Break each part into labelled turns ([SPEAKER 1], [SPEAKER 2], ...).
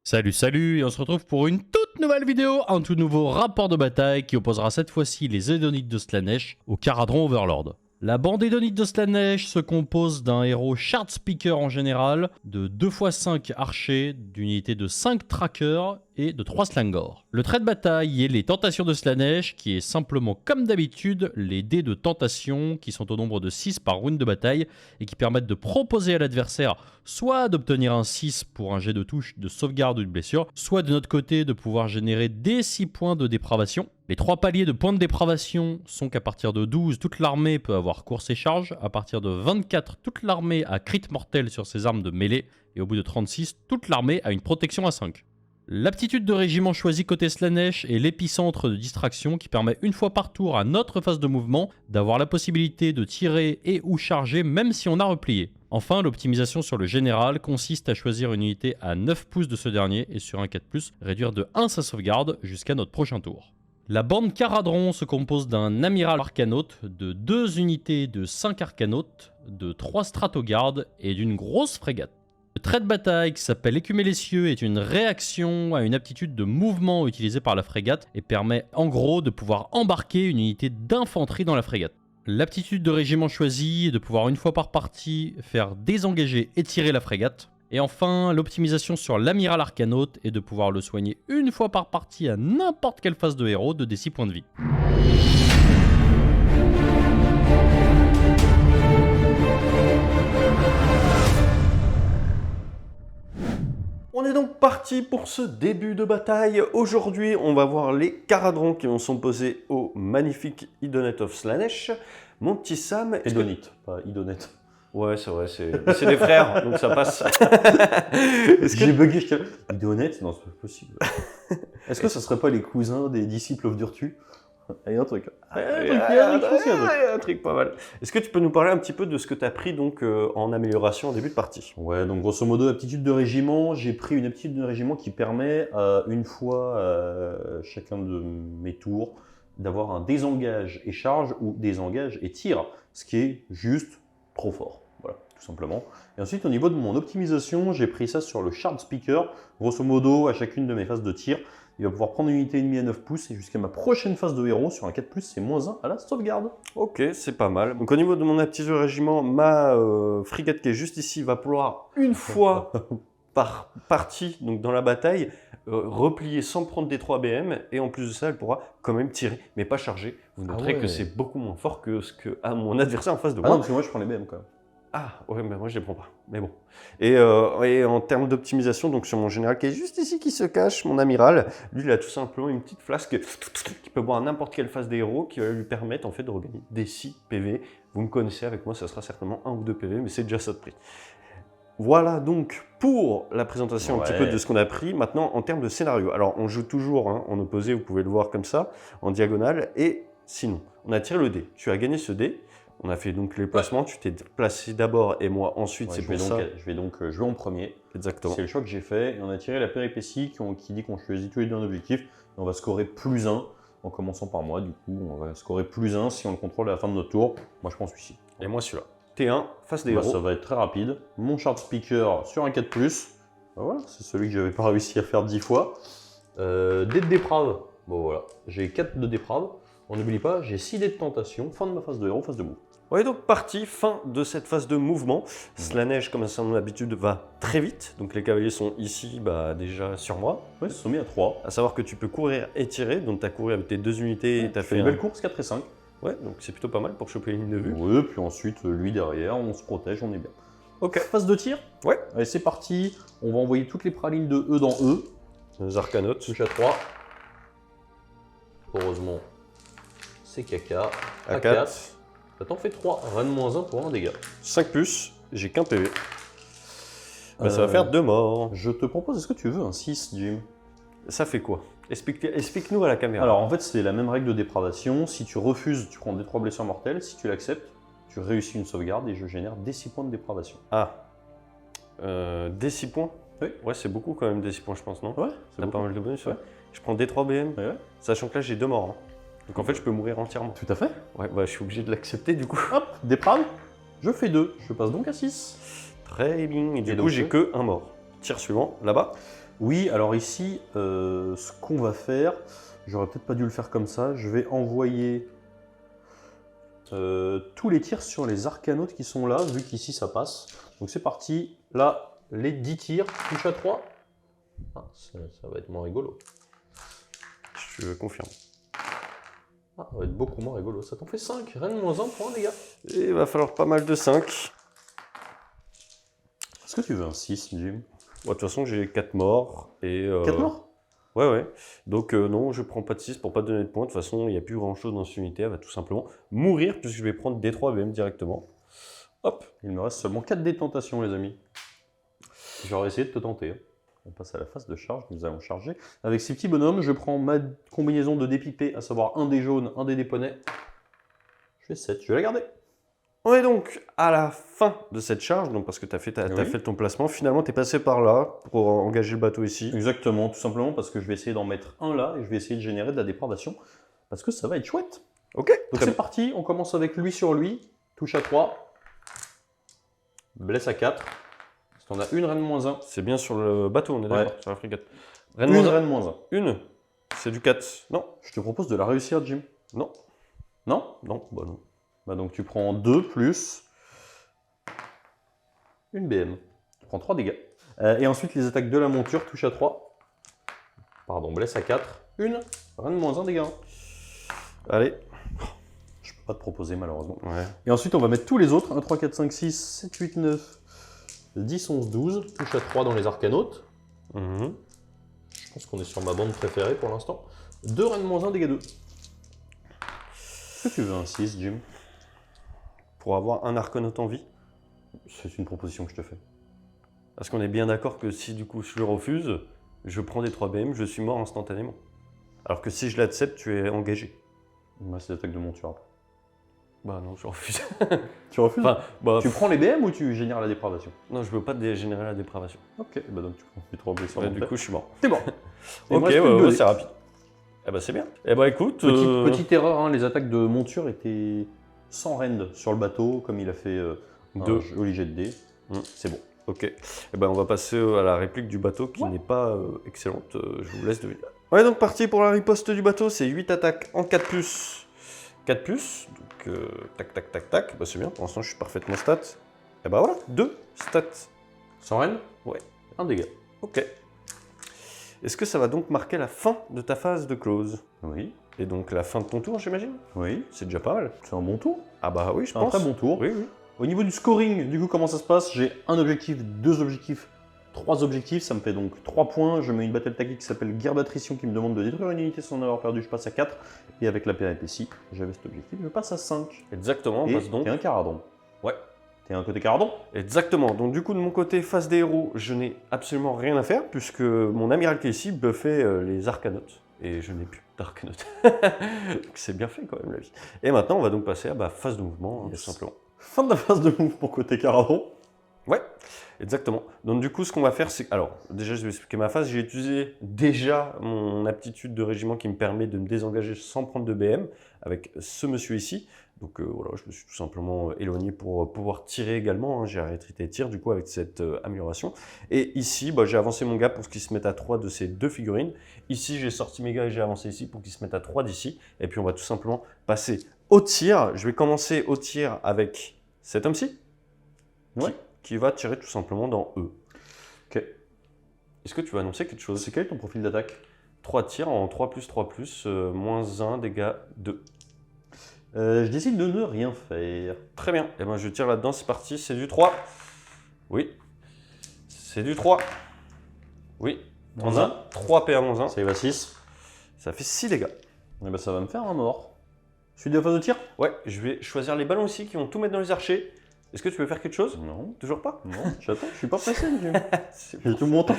[SPEAKER 1] Salut, salut, et on se retrouve pour une toute nouvelle vidéo, un tout nouveau rapport de bataille qui opposera cette fois-ci les Edonites de Slaanesh au Caradhran Overlord. La bande Edonite de Slaanesh se compose d'un héros Shard Speaker en général, de 2x5 archers, d'une unité de 5 trackers et de 3 slangors. Le trait de bataille est les tentations de Slaanesh, qui est simplement comme d'habitude les dés de tentation qui sont au nombre de 6 par round de bataille et qui permettent de proposer à l'adversaire soit d'obtenir un 6 pour un jet de touche de sauvegarde ou de blessure, soit de notre côté de pouvoir générer des 6 points de dépravation. Les 3 paliers de points de dépravation sont qu'à partir de 12, toute l'armée peut avoir course et charge, à partir de 24, toute l'armée a crit mortel sur ses armes de mêlée, et au bout de 36, toute l'armée a une protection à 5. L'aptitude de régiment choisi côté Slaanesh est l'épicentre de distraction qui permet une fois par tour à notre phase de mouvement d'avoir la possibilité de tirer et ou charger même si on a replié. Enfin, l'optimisation sur le général consiste à choisir une unité à 9 pouces de ce dernier et sur un 4+, réduire de 1 sa sauvegarde jusqu'à notre prochain tour. La bande Caradhran se compose d'un amiral arcanaute, de 2 unités de 5 arcanautes, de 3 stratogardes et d'une grosse frégate. Le trait de bataille qui s'appelle Écumer les cieux est une réaction à une aptitude de mouvement utilisée par la frégate et permet en gros de pouvoir embarquer une unité d'infanterie dans la frégate. L'aptitude de régiment choisi est de pouvoir une fois par partie faire désengager et tirer la frégate. Et enfin, l'optimisation sur l'amiral arcanaute est de pouvoir le soigner une fois par partie à n'importe quelle phase de héros de D6 points de vie.
[SPEAKER 2] On est donc parti pour ce début de bataille. Aujourd'hui, on va voir les Caradhran qui vont s'opposer au magnifique Idoneth of Slaanesh. Mon petit Sam...
[SPEAKER 3] Edonite, pas Idoneth.
[SPEAKER 2] Ouais, c'est vrai, c'est des frères, donc ça passe.
[SPEAKER 3] J'ai bugué, je Idoneth, non, c'est pas possible. Est-ce que ça serait pas les cousins des disciples of Durtu? Il y a un truc.
[SPEAKER 2] Il y a un truc pas mal. Est-ce que tu peux nous parler un petit peu de ce que tu as pris donc, en amélioration en début de partie?
[SPEAKER 3] Ouais, donc grosso modo, aptitude de régiment, j'ai pris une aptitude de régiment qui permet, une fois chacun de mes tours, d'avoir un désengage et charge ou désengage et tir, ce qui est juste trop fort. Voilà, tout simplement. Et ensuite, au niveau de mon optimisation, j'ai pris ça sur le Shard Speaker. Grosso modo, à chacune de mes phases de tir, il va pouvoir prendre une unité ennemie à 9 pouces et jusqu'à ma prochaine phase de héros, sur un 4+, c'est -1 à la sauvegarde.
[SPEAKER 2] Ok, c'est pas mal. Donc au niveau de mon aptitude de régiment, ma frégate qui est juste ici va pouvoir une fois par partie, donc dans la bataille, replier sans prendre des 3 BM, et en plus de ça, elle pourra quand même tirer, mais pas charger. Vous noterez que c'est beaucoup moins fort que ce que a mon adversaire en face de moi.
[SPEAKER 3] Ah non, parce que moi je prends les BM quand même.
[SPEAKER 2] Ah, ouais, mais moi je les prends pas, mais bon. Et en termes d'optimisation, donc sur mon général qui est juste ici, qui se cache, mon amiral, lui il a tout simplement une petite flasque qui peut boire à n'importe quelle phase des héros, qui va lui permettre en fait de regagner des 6 PV. Vous me connaissez, avec moi ça sera certainement 1 ou 2 PV, mais c'est déjà ça de prix. Voilà donc pour la présentation un petit peu de ce qu'on a pris. Maintenant, en termes de scénario, alors on joue toujours en opposé, vous pouvez le voir comme ça, en diagonale, et sinon, on a tiré le dé. Tu as gagné ce dé, on a fait donc les placements, tu t'es placé d'abord et moi ensuite, c'est pour ça.
[SPEAKER 3] Je vais donc jouer en premier.
[SPEAKER 2] Exactement.
[SPEAKER 3] C'est le choix que j'ai fait, et on a tiré la péripétie qui dit qu'on choisit tous les deux un objectif, et on va scorer +1 en commençant par moi. Du coup, on va scorer +1 si on le contrôle à la fin de notre tour. Moi, je prends celui-ci.
[SPEAKER 2] Et moi celui-là. T1, face des héros.
[SPEAKER 3] Ça va être très rapide. Mon Shard Speaker sur un 4+. Voilà, c'est celui que j'avais pas réussi à faire 10 fois. Dés de déprave. Bon voilà, j'ai 4 de déprave. On n'oublie pas, j'ai 6 dés de tentation. Fin de ma phase de héros, phase de move.
[SPEAKER 2] On est donc parti, fin de cette phase de mouvement. Slaanesh, comme à son habitude, va très vite. Donc les cavaliers sont ici, déjà sur moi.
[SPEAKER 3] Ouais, ils se sont mis à 3.
[SPEAKER 2] À savoir que tu peux courir et tirer. Donc tu as couru avec tes 2 unités et tu as fait
[SPEAKER 3] une belle course, 4 et 5.
[SPEAKER 2] Ouais, donc c'est plutôt pas mal pour choper une ligne de vue.
[SPEAKER 3] Ouais, puis ensuite, lui derrière, on se protège, on est bien.
[SPEAKER 2] Ok.
[SPEAKER 3] Phase de tir.
[SPEAKER 2] Ouais.
[SPEAKER 3] Allez, c'est parti. On va envoyer toutes les pralines de E dans E.
[SPEAKER 2] Les arcanautes.
[SPEAKER 3] Touche à 3. Heureusement, c'est caca.
[SPEAKER 2] À 4.
[SPEAKER 3] Ça t'en fait 3. Rien de -1 pour un dégât.
[SPEAKER 2] 5+, j'ai qu'un PV. Ça va faire 2 morts.
[SPEAKER 3] Je te propose, est-ce que tu veux un 6, Jim?
[SPEAKER 2] Ça fait quoi? Explique-nous à la caméra.
[SPEAKER 3] Alors en fait, c'est la même règle de dépravation. Si tu refuses, tu prends des 3 blessures mortelles. Si tu l'acceptes, tu réussis une sauvegarde et je génère des 6 points de dépravation.
[SPEAKER 2] Ah. Des 6 points?
[SPEAKER 3] Oui.
[SPEAKER 2] Ouais, c'est beaucoup quand même, des 6 points, je pense, non?
[SPEAKER 3] Ouais,
[SPEAKER 2] T'as pas mal de bonus, ouais.
[SPEAKER 3] Ouais.
[SPEAKER 2] Je prends des 3 BM,
[SPEAKER 3] Ouais.
[SPEAKER 2] sachant que là, j'ai 2 morts. Hein. Donc en fait, je peux mourir entièrement.
[SPEAKER 3] Tout à fait.
[SPEAKER 2] Ouais, je suis obligé de l'accepter du coup.
[SPEAKER 3] Hop, déprave. Je fais 2. Je passe donc à 6.
[SPEAKER 2] Très bien. Et du
[SPEAKER 3] Et
[SPEAKER 2] coup,
[SPEAKER 3] donc,
[SPEAKER 2] j'ai que un mort. Tir suivant, là-bas.
[SPEAKER 3] Oui, alors ici, ce qu'on va faire, j'aurais peut-être pas dû le faire comme ça. Je vais envoyer tous les tirs sur les arcanautes qui sont là, vu qu'ici ça passe. Donc c'est parti. Là, les 10 tirs, touche à 3. Ah, ça va être moins rigolo.
[SPEAKER 2] Je confirme.
[SPEAKER 3] Ah, ça va être beaucoup moins rigolo. Ça t'en fait 5. Reine moins 1 pour un dégât.
[SPEAKER 2] Et il va falloir pas mal de 5.
[SPEAKER 3] Est-ce que tu veux un 6, Jim?
[SPEAKER 2] Bon, de toute façon, j'ai 4 morts. Et,
[SPEAKER 3] 4 morts?
[SPEAKER 2] Ouais, ouais. Donc non, je prends pas de 6 pour pas donner de points. De toute façon, il n'y a plus grand chose dans cette unité. Elle va tout simplement mourir puisque je vais prendre D3 BM directement. Hop.
[SPEAKER 3] Il me reste seulement 4 détentations, les amis. J'aurais essayé de te tenter. Hein. On passe à la phase de charge. Nous allons charger. Avec ces petits bonhommes, je prends ma combinaison de dés pipés, à savoir un dé jaune, un dé poney. Je fais 7. Je vais la garder.
[SPEAKER 2] On est donc à la fin de cette charge, donc parce que tu as fait,
[SPEAKER 3] Oui.
[SPEAKER 2] fait ton placement. Finalement, tu es passé par là pour engager le bateau ici.
[SPEAKER 3] Exactement, tout simplement parce que je vais essayer d'en mettre un là et je vais essayer de générer de la dépravation parce que ça va être chouette.
[SPEAKER 2] Ok,
[SPEAKER 3] Donc
[SPEAKER 2] très
[SPEAKER 3] c'est parti, on commence avec lui sur lui, touche à 3, blesse à 4, parce qu'on a une reine moins 1.
[SPEAKER 2] C'est bien sur le bateau, on est d'accord,
[SPEAKER 3] Ouais.
[SPEAKER 2] sur la frégate.
[SPEAKER 3] Une
[SPEAKER 2] moins un.
[SPEAKER 3] reine moins 1.
[SPEAKER 2] Une. C'est du 4. Non,
[SPEAKER 3] Je te propose de la réussir, Jim.
[SPEAKER 2] non,
[SPEAKER 3] Non?
[SPEAKER 2] non, bah non.
[SPEAKER 3] Bah donc tu prends 2 plus une BM. Tu prends 3 dégâts. Et ensuite les attaques de la monture, touche à 3. Pardon, blesse à 4. Une reine moins 1 dégâts.
[SPEAKER 2] Allez.
[SPEAKER 3] Je peux pas te proposer malheureusement.
[SPEAKER 2] Ouais.
[SPEAKER 3] Et ensuite, on va mettre tous les autres. 1, 3, 4, 5, 6, 7, 8, 9, 10, 11, 12. Touche à 3 dans les arcanautes.
[SPEAKER 2] Mhm.
[SPEAKER 3] Je pense qu'on est sur ma bande préférée pour l'instant. 2 reines moins 1, dégâts 2. Est-ce que tu veux un 6, Jim?
[SPEAKER 2] Pour avoir un arconaute en vie.
[SPEAKER 3] C'est une proposition que je te fais.
[SPEAKER 2] Parce qu'on est bien d'accord que si du coup je le refuse, je prends des 3 BM, je suis mort instantanément. Alors que si je l'accepte, tu es engagé.
[SPEAKER 3] Moi, c'est l'attaque de monture. Après.
[SPEAKER 2] Bah non, je refuse.
[SPEAKER 3] Tu refuses?
[SPEAKER 2] Enfin, bah,
[SPEAKER 3] Tu prends les BM ou tu génères la dépravation?
[SPEAKER 2] non, je veux pas dégénérer la dépravation.
[SPEAKER 3] Ok, bah donc tu prends les 3 blessures.
[SPEAKER 2] Ouais, du coup, je suis mort.
[SPEAKER 3] c'est bon. Et
[SPEAKER 2] Ok,
[SPEAKER 3] moi, je peux
[SPEAKER 2] ouais,
[SPEAKER 3] le
[SPEAKER 2] c'est rapide. Eh bah c'est bien. Eh bah écoute...
[SPEAKER 3] Petite erreur, hein, les attaques de monture étaient sans rend sur le bateau, comme il a fait un
[SPEAKER 2] Deux.
[SPEAKER 3] joli jet de dés.
[SPEAKER 2] C'est bon. Ok. Eh ben, on va passer à la réplique du bateau qui n'est pas excellente. Je vous laisse deviner. On est donc parti pour la riposte du bateau. C'est 8 attaques en 4+. 4+. Donc, tac, tac, tac, tac. Bah, c'est bien. Pour l'instant, je suis parfaitement stat. Et bah voilà, 2 stats.
[SPEAKER 3] Sans rend?
[SPEAKER 2] Ouais.
[SPEAKER 3] Un dégât.
[SPEAKER 2] Ok. Est-ce que ça va donc marquer la fin de ta phase de close?
[SPEAKER 3] Oui.
[SPEAKER 2] Et donc la fin de ton tour, j'imagine?
[SPEAKER 3] Oui.
[SPEAKER 2] C'est déjà pas mal.
[SPEAKER 3] C'est un bon tour.
[SPEAKER 2] Ah bah oui, je
[SPEAKER 3] C'est un
[SPEAKER 2] pense.
[SPEAKER 3] très bon tour.
[SPEAKER 2] Oui, oui.
[SPEAKER 3] Au niveau du scoring, du coup, comment ça se passe? J'ai un objectif, 2 objectifs, 3 objectifs. Ça me fait donc 3 points. Je mets une battle tactique qui s'appelle guerre d'attrition qui me demande de détruire une unité sans en avoir perdu. Je passe à 4. Et avec la péripétie, j'avais cet objectif. Je passe à 5.
[SPEAKER 2] Exactement, on
[SPEAKER 3] Et
[SPEAKER 2] passe donc.
[SPEAKER 3] t'es un caradon.
[SPEAKER 2] Ouais.
[SPEAKER 3] T'es un côté caradon?
[SPEAKER 2] Exactement. Donc du coup, de mon côté, face des héros, je n'ai absolument rien à faire puisque mon amiral qui est ici buffait les arcanautes. Et je n'ai plus d'arcanautes. Donc c'est bien fait quand même la vie. Et maintenant, on va donc passer à phase de mouvement,
[SPEAKER 3] Yes.
[SPEAKER 2] tout simplement.
[SPEAKER 3] Fin de la phase de mouvement côté caradon.
[SPEAKER 2] Ouais, exactement. Donc du coup, ce qu'on va faire, c'est... Alors, déjà, je vais expliquer ma phase. J'ai utilisé déjà mon aptitude de régiment qui me permet de me désengager sans prendre de BM avec ce monsieur ici. Donc voilà, je me suis tout simplement éloigné pour pouvoir tirer également. Hein. J'ai arrêté les tirs du coup avec cette amélioration. Et ici, j'ai avancé mon gars pour qu'il se mette à 3 de ces 2 figurines. Ici, j'ai sorti mes gars et j'ai avancé ici pour qu'ils se mettent à 3 d'ici. Et puis on va tout simplement passer au tir. Je vais commencer au tir avec cet homme-ci.
[SPEAKER 3] Ouais.
[SPEAKER 2] Qui va tirer tout simplement dans E.
[SPEAKER 3] Ok.
[SPEAKER 2] Est-ce que tu vas annoncer quelque chose?
[SPEAKER 3] C'est quel est ton profil d'attaque?
[SPEAKER 2] 3 tirs en 3+3+, moins 1, dégâts 2.
[SPEAKER 3] Je décide de ne rien faire.
[SPEAKER 2] Très bien. Et ben je tire là-dedans, c'est parti, c'est du 3. Oui. C'est du 3. Oui.
[SPEAKER 3] Moins 1.
[SPEAKER 2] 3 PA moins 1.
[SPEAKER 3] Ça y va 6.
[SPEAKER 2] Ça fait 6 dégâts.
[SPEAKER 3] Et ben ça va me faire un mort. Suite de la phase de tir?
[SPEAKER 2] Ouais, je vais choisir les ballons ici qui vont tout mettre dans les archers. Est-ce que tu veux faire quelque chose?
[SPEAKER 3] Non.
[SPEAKER 2] Toujours pas?
[SPEAKER 3] Non, j'attends, je suis pas pressé.
[SPEAKER 2] C'est
[SPEAKER 3] J'ai tout mon temps.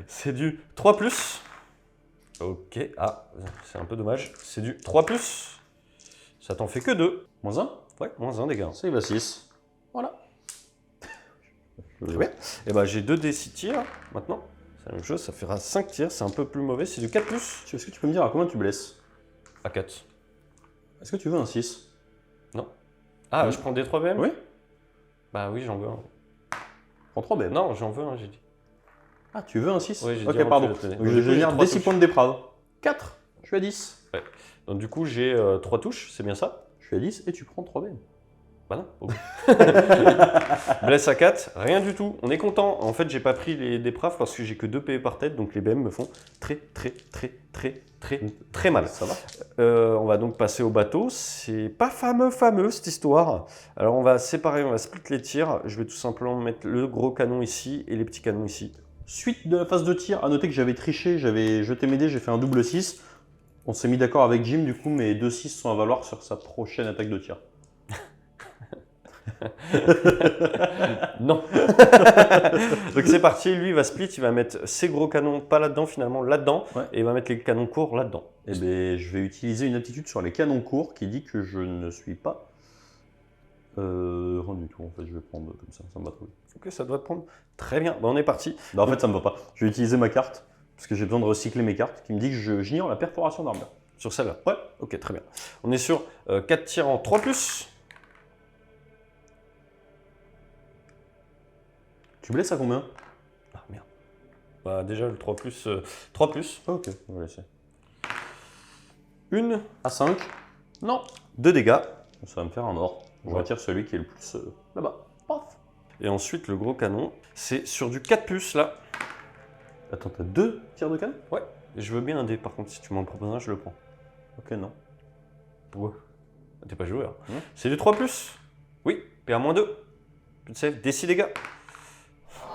[SPEAKER 2] C'est du 3+. Ok, ah, c'est un peu dommage. C'est du 3+. Ça t'en fait que 2.
[SPEAKER 3] Moins 1.
[SPEAKER 2] Ouais, moins 1 dégâts.
[SPEAKER 3] Ça y va 6. Voilà.
[SPEAKER 2] Très bien. Et ben j'ai 2 D6 tirs maintenant. C'est la même chose, ça fera 5 tirs, c'est un peu plus mauvais, c'est du 4+.
[SPEAKER 3] Est-ce que tu peux me dire à combien tu blesses?
[SPEAKER 2] À 4.
[SPEAKER 3] Est-ce que tu veux un 6?
[SPEAKER 2] Ah,
[SPEAKER 3] Oui.
[SPEAKER 2] je prends des 3 BM?
[SPEAKER 3] Oui.
[SPEAKER 2] Bah oui, j'en veux un.
[SPEAKER 3] Prends 3 BM.
[SPEAKER 2] Non, j'en veux un, j'ai dit.
[SPEAKER 3] Ah, tu veux un 6?
[SPEAKER 2] Oui, j'ai dit
[SPEAKER 3] Ok,
[SPEAKER 2] avant
[SPEAKER 3] pardon.
[SPEAKER 2] que tu le
[SPEAKER 3] Donc,
[SPEAKER 2] tenais.
[SPEAKER 3] je
[SPEAKER 2] Du coup, j'ai
[SPEAKER 3] génère
[SPEAKER 2] trois
[SPEAKER 3] des 6
[SPEAKER 2] touches.
[SPEAKER 3] points de d'épreuve. 4. Je suis à 10.
[SPEAKER 2] Donc du coup, j'ai 3 touches, c'est bien ça?
[SPEAKER 3] Je suis à 10 et tu prends 3 BM.
[SPEAKER 2] Bah non. Ok. Blesse à 4, rien du tout. On est content. En fait, j'ai pas pris les dépraves parce que j'ai que 2 PV par tête, donc les BM me font très mal.
[SPEAKER 3] Ça va?
[SPEAKER 2] On va donc passer au bateau. C'est pas fameux cette histoire. Alors on va séparer, on va split les tirs. Je vais tout simplement mettre le gros canon ici et les petits canons ici.
[SPEAKER 3] Suite de la phase de tir, à noter que j'avais triché, j'avais jeté mes dés, j'ai fait un double 6. On s'est mis d'accord avec Jim, du coup mes 2 6 sont à valoir sur sa prochaine attaque de tir.
[SPEAKER 2] Non. Donc c'est parti, lui il va split, il va mettre ses gros canons pas là-dedans finalement, là-dedans,
[SPEAKER 3] Ouais.
[SPEAKER 2] et il va mettre les canons courts là-dedans.
[SPEAKER 3] Et bien je vais utiliser une aptitude sur les canons courts qui dit que je ne suis pas rien du tout en fait, je vais prendre comme ça me va trop bien.
[SPEAKER 2] Ok, ça doit te prendre. Très bien, bah, on est parti.
[SPEAKER 3] Non, en fait ça me va pas, je vais utiliser ma carte, parce que j'ai besoin de recycler mes cartes, qui me dit que j'ignore la perforation d'armure.
[SPEAKER 2] Sur celle-là.
[SPEAKER 3] Ouais.
[SPEAKER 2] Ok, très bien. On est sur 4 tirs en 3+.
[SPEAKER 3] Tu blesses à combien?
[SPEAKER 2] Ah merde. Bah déjà le 3+. 3+.
[SPEAKER 3] Ok, on va laisser.
[SPEAKER 2] Une.
[SPEAKER 3] À 5. Non.
[SPEAKER 2] 2 dégâts.
[SPEAKER 3] Ça va me faire un or. Je
[SPEAKER 2] Ouais.
[SPEAKER 3] retire celui qui est le plus là-bas. Paf.
[SPEAKER 2] Et ensuite le gros canon, c'est sur du 4+, là.
[SPEAKER 3] Attends, t'as 2 tirs de canon?
[SPEAKER 2] Ouais. Et je veux bien un dé par contre, si tu m'en proposes un, je le prends.
[SPEAKER 3] Ok, non.
[SPEAKER 2] Ouais. T'es pas joueur.
[SPEAKER 3] Mmh.
[SPEAKER 2] C'est du 3+. Oui, PA-2. Plus de save, des 6 dégâts.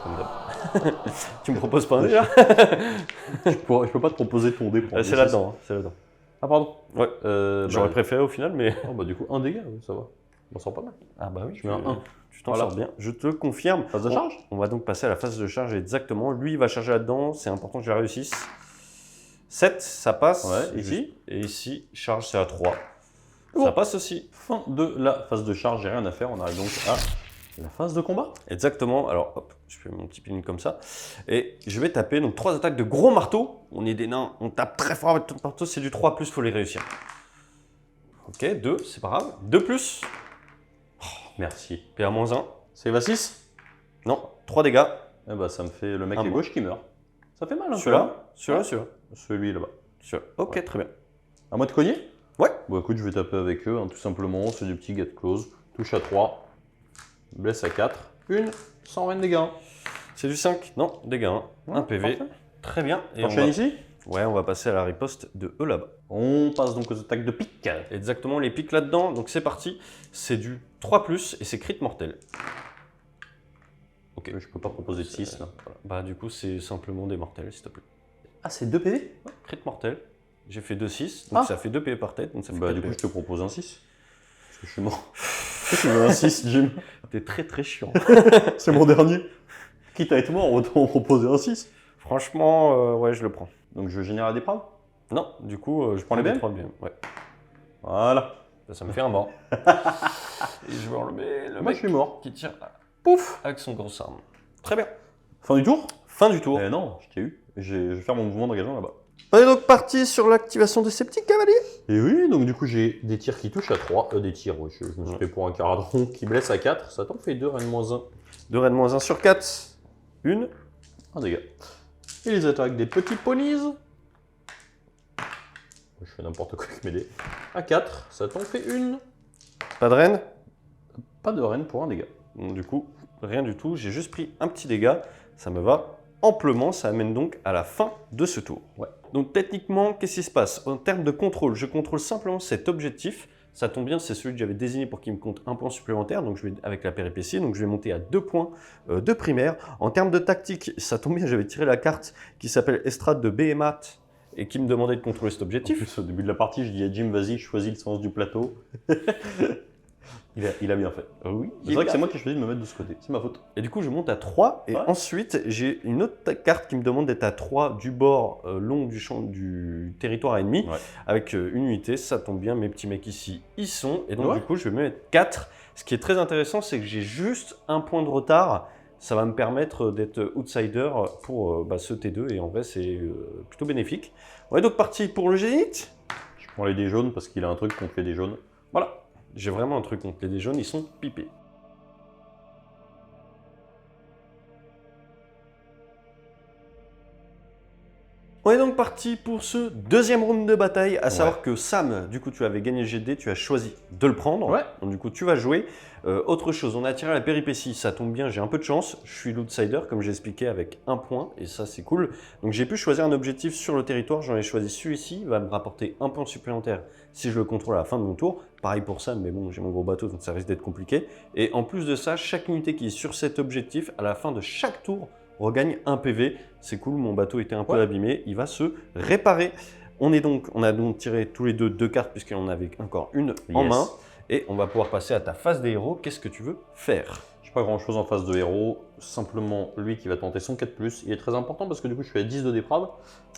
[SPEAKER 2] Comme d'hab. Tu me proposes pas un dé là?
[SPEAKER 3] Je peux pas te proposer ton dé pour un
[SPEAKER 2] C'est
[SPEAKER 3] D6.
[SPEAKER 2] là-dedans, hein, c'est là-dedans.
[SPEAKER 3] Ah, pardon.
[SPEAKER 2] Ouais. J'aurais
[SPEAKER 3] Bah,
[SPEAKER 2] préféré au final, mais.
[SPEAKER 3] oh, bah, du coup, un dégât, oui, ça va. On s'en sort pas mal.
[SPEAKER 2] Ah bah oui,
[SPEAKER 3] Je mets un 1.
[SPEAKER 2] tu t'en
[SPEAKER 3] Voilà.
[SPEAKER 2] sors bien. Je te le confirme.
[SPEAKER 3] Phase de charge?
[SPEAKER 2] On va donc passer à la phase de charge exactement. Lui, il va charger là-dedans. C'est important que je la réussisse. 7, ça passe.
[SPEAKER 3] Ouais, ici.
[SPEAKER 2] Et ici, charge, c'est à 3.
[SPEAKER 3] Bon.
[SPEAKER 2] Ça passe aussi.
[SPEAKER 3] Fin de la phase de charge, j'ai rien à faire. On arrive donc à la phase de combat.
[SPEAKER 2] Exactement. Alors, hop, je fais mon petit ping comme ça. Et je vais taper donc 3 attaques de gros marteaux. On est des nains, on tape très fort avec tout le marteau. C'est du 3+, faut les réussir. Ok, 2, c'est pas grave. 2+.
[SPEAKER 3] Merci.
[SPEAKER 2] PA-1.
[SPEAKER 3] Save à 6.
[SPEAKER 2] Non, 3 dégâts.
[SPEAKER 3] Eh bah, ça me fait le mec
[SPEAKER 2] Ah
[SPEAKER 3] à
[SPEAKER 2] bon.
[SPEAKER 3] gauche qui meurt. Ça fait mal un peu.
[SPEAKER 2] Celui-là, celui-là,
[SPEAKER 3] Ouais.
[SPEAKER 2] celui-là.
[SPEAKER 3] Celui là-bas.
[SPEAKER 2] Celui-là. Ok,
[SPEAKER 3] Ouais.
[SPEAKER 2] très bien.
[SPEAKER 3] À moi de cogner?
[SPEAKER 2] Ouais.
[SPEAKER 3] Bon, écoute, je vais taper avec eux, hein, tout simplement. C'est du petit get close. Touche à 3. Blesse à 4. Une. Sans rien de dégâts.
[SPEAKER 2] C'est du 5. Non, dégâts 1.
[SPEAKER 3] Ouais,
[SPEAKER 2] 1 PV.
[SPEAKER 3] parfait.
[SPEAKER 2] Très bien. Et on
[SPEAKER 3] Enchaîne
[SPEAKER 2] va...
[SPEAKER 3] ici.
[SPEAKER 2] Ouais, on va passer à la riposte de eux là-bas.
[SPEAKER 3] On passe donc aux attaques de pique.
[SPEAKER 2] Exactement, les pics là-dedans. Donc c'est parti. C'est du 3+, et c'est crit mortel. Ok.
[SPEAKER 3] Je peux pas proposer de 6 là.
[SPEAKER 2] Voilà. Bah du coup, c'est simplement des mortels, s'il te plaît.
[SPEAKER 3] Ah, c'est 2 PV?
[SPEAKER 2] Crit mortel. J'ai fait 2-6, donc
[SPEAKER 3] Ah.
[SPEAKER 2] ça fait 2 PV par tête, donc ça fait
[SPEAKER 3] Bah,
[SPEAKER 2] 4
[SPEAKER 3] du coup,
[SPEAKER 2] PV.
[SPEAKER 3] je te propose un 6. Parce que je suis mort. Tu veux un 6, Jim?
[SPEAKER 2] T'es très chiant.
[SPEAKER 3] C'est mon dernier. Quitte à être mort, autant en proposer un 6.
[SPEAKER 2] Franchement, ouais, je le prends.
[SPEAKER 3] Donc, je génère des praves.
[SPEAKER 2] Non, du coup, je prends
[SPEAKER 3] les
[SPEAKER 2] les
[SPEAKER 3] BM
[SPEAKER 2] 3 BM. Ouais.
[SPEAKER 3] Voilà.
[SPEAKER 2] Ça me fait un mort. Et je vais enlever le
[SPEAKER 3] Moi,
[SPEAKER 2] mec
[SPEAKER 3] je suis mort.
[SPEAKER 2] qui tire là. Pouf, avec son grosse arme. Très bien.
[SPEAKER 3] Fin du tour?
[SPEAKER 2] Fin du tour.
[SPEAKER 3] Eh non, je t'ai eu. Je vais faire mon mouvement d'engagement là-bas.
[SPEAKER 2] On est donc parti sur l'activation de ces petits cavaliers.
[SPEAKER 3] Et oui, donc du coup, j'ai des tirs qui touchent à 3. Des tirs, ouais, je me suis fait pour un caradron qui blesse à 4. Ça t'en fait 2, reine moins 1.
[SPEAKER 2] 2 reine moins 1 sur 4. Une.
[SPEAKER 3] Un dégât. Et les attaques des petits ponies. Je fais n'importe quoi avec mes dés. À 4, ça t'en fait une.
[SPEAKER 2] Pas de reine.
[SPEAKER 3] Pas de reine pour un dégât.
[SPEAKER 2] Donc, du coup, rien du tout. J'ai juste pris un petit dégât. Ça me va amplement. Ça amène donc à la fin de ce tour.
[SPEAKER 3] Ouais.
[SPEAKER 2] Donc techniquement, qu'est-ce qui se passe? En termes de contrôle, je contrôle simplement cet objectif. Ça tombe bien, c'est celui que j'avais désigné pour qu'il me compte un point supplémentaire, donc je vais avec la péripétie, donc je vais monter à 2 points de primaire. En termes de tactique, ça tombe bien, j'avais tiré la carte qui s'appelle Estrade de Behemat et qui me demandait de contrôler cet
[SPEAKER 3] En
[SPEAKER 2] objectif.
[SPEAKER 3] plus, au début de la partie, je dis à Jim, vas-y, choisis le sens du plateau. il a bien fait.
[SPEAKER 2] Oui.
[SPEAKER 3] C'est vrai que c'est moi qui ai choisi de me mettre de ce côté. C'est ma faute.
[SPEAKER 2] Et du coup, je monte à 3, et
[SPEAKER 3] Ouais.
[SPEAKER 2] ensuite, j'ai une autre carte qui me demande d'être à 3 du bord long du champ du territoire ennemi,
[SPEAKER 3] Ouais.
[SPEAKER 2] avec une unité. Ça tombe bien, mes petits mecs ici, ils sont, et donc
[SPEAKER 3] Ouais.
[SPEAKER 2] du coup, je vais me mettre 4. Ce qui est très intéressant, c'est que j'ai juste un point de retard. Ça va me permettre d'être outsider pour ce T2, et en vrai, c'est plutôt bénéfique. On est donc parti pour le Zénith.
[SPEAKER 3] Je prends les dés jaunes parce qu'il a un truc contre les dés jaunes.
[SPEAKER 2] Voilà, j'ai vraiment un truc contre les dés jaunes, ils sont pipés. On est donc parti pour ce deuxième round de bataille, à savoir que Sam, du coup tu avais gagné le GD, tu as choisi de le prendre.
[SPEAKER 3] Ouais.
[SPEAKER 2] Donc du coup tu vas jouer. Autre chose, on a tiré à la péripétie, ça tombe bien, j'ai un peu de chance. Je suis l'outsider comme j'ai expliqué avec un point et ça c'est cool. Donc j'ai pu choisir un objectif sur le territoire, j'en ai choisi celui-ci, il va me rapporter un point supplémentaire si je le contrôle à la fin de mon tour. Pareil pour Sam, mais bon j'ai mon gros bateau donc ça risque d'être compliqué. Et en plus de ça, chaque unité qui est sur cet objectif, à la fin de chaque tour, regagne un PV. C'est cool, mon bateau était un peu abîmé, il va se réparer. On a donc tiré tous les deux cartes puisqu'on avait encore une en main. Et on va pouvoir passer à ta phase des héros. Qu'est-ce que tu veux faire?
[SPEAKER 3] Je n'ai pas grand chose en phase de héros, simplement lui qui va tenter son 4+. Il est très important parce que du coup je suis à 10 de déprave,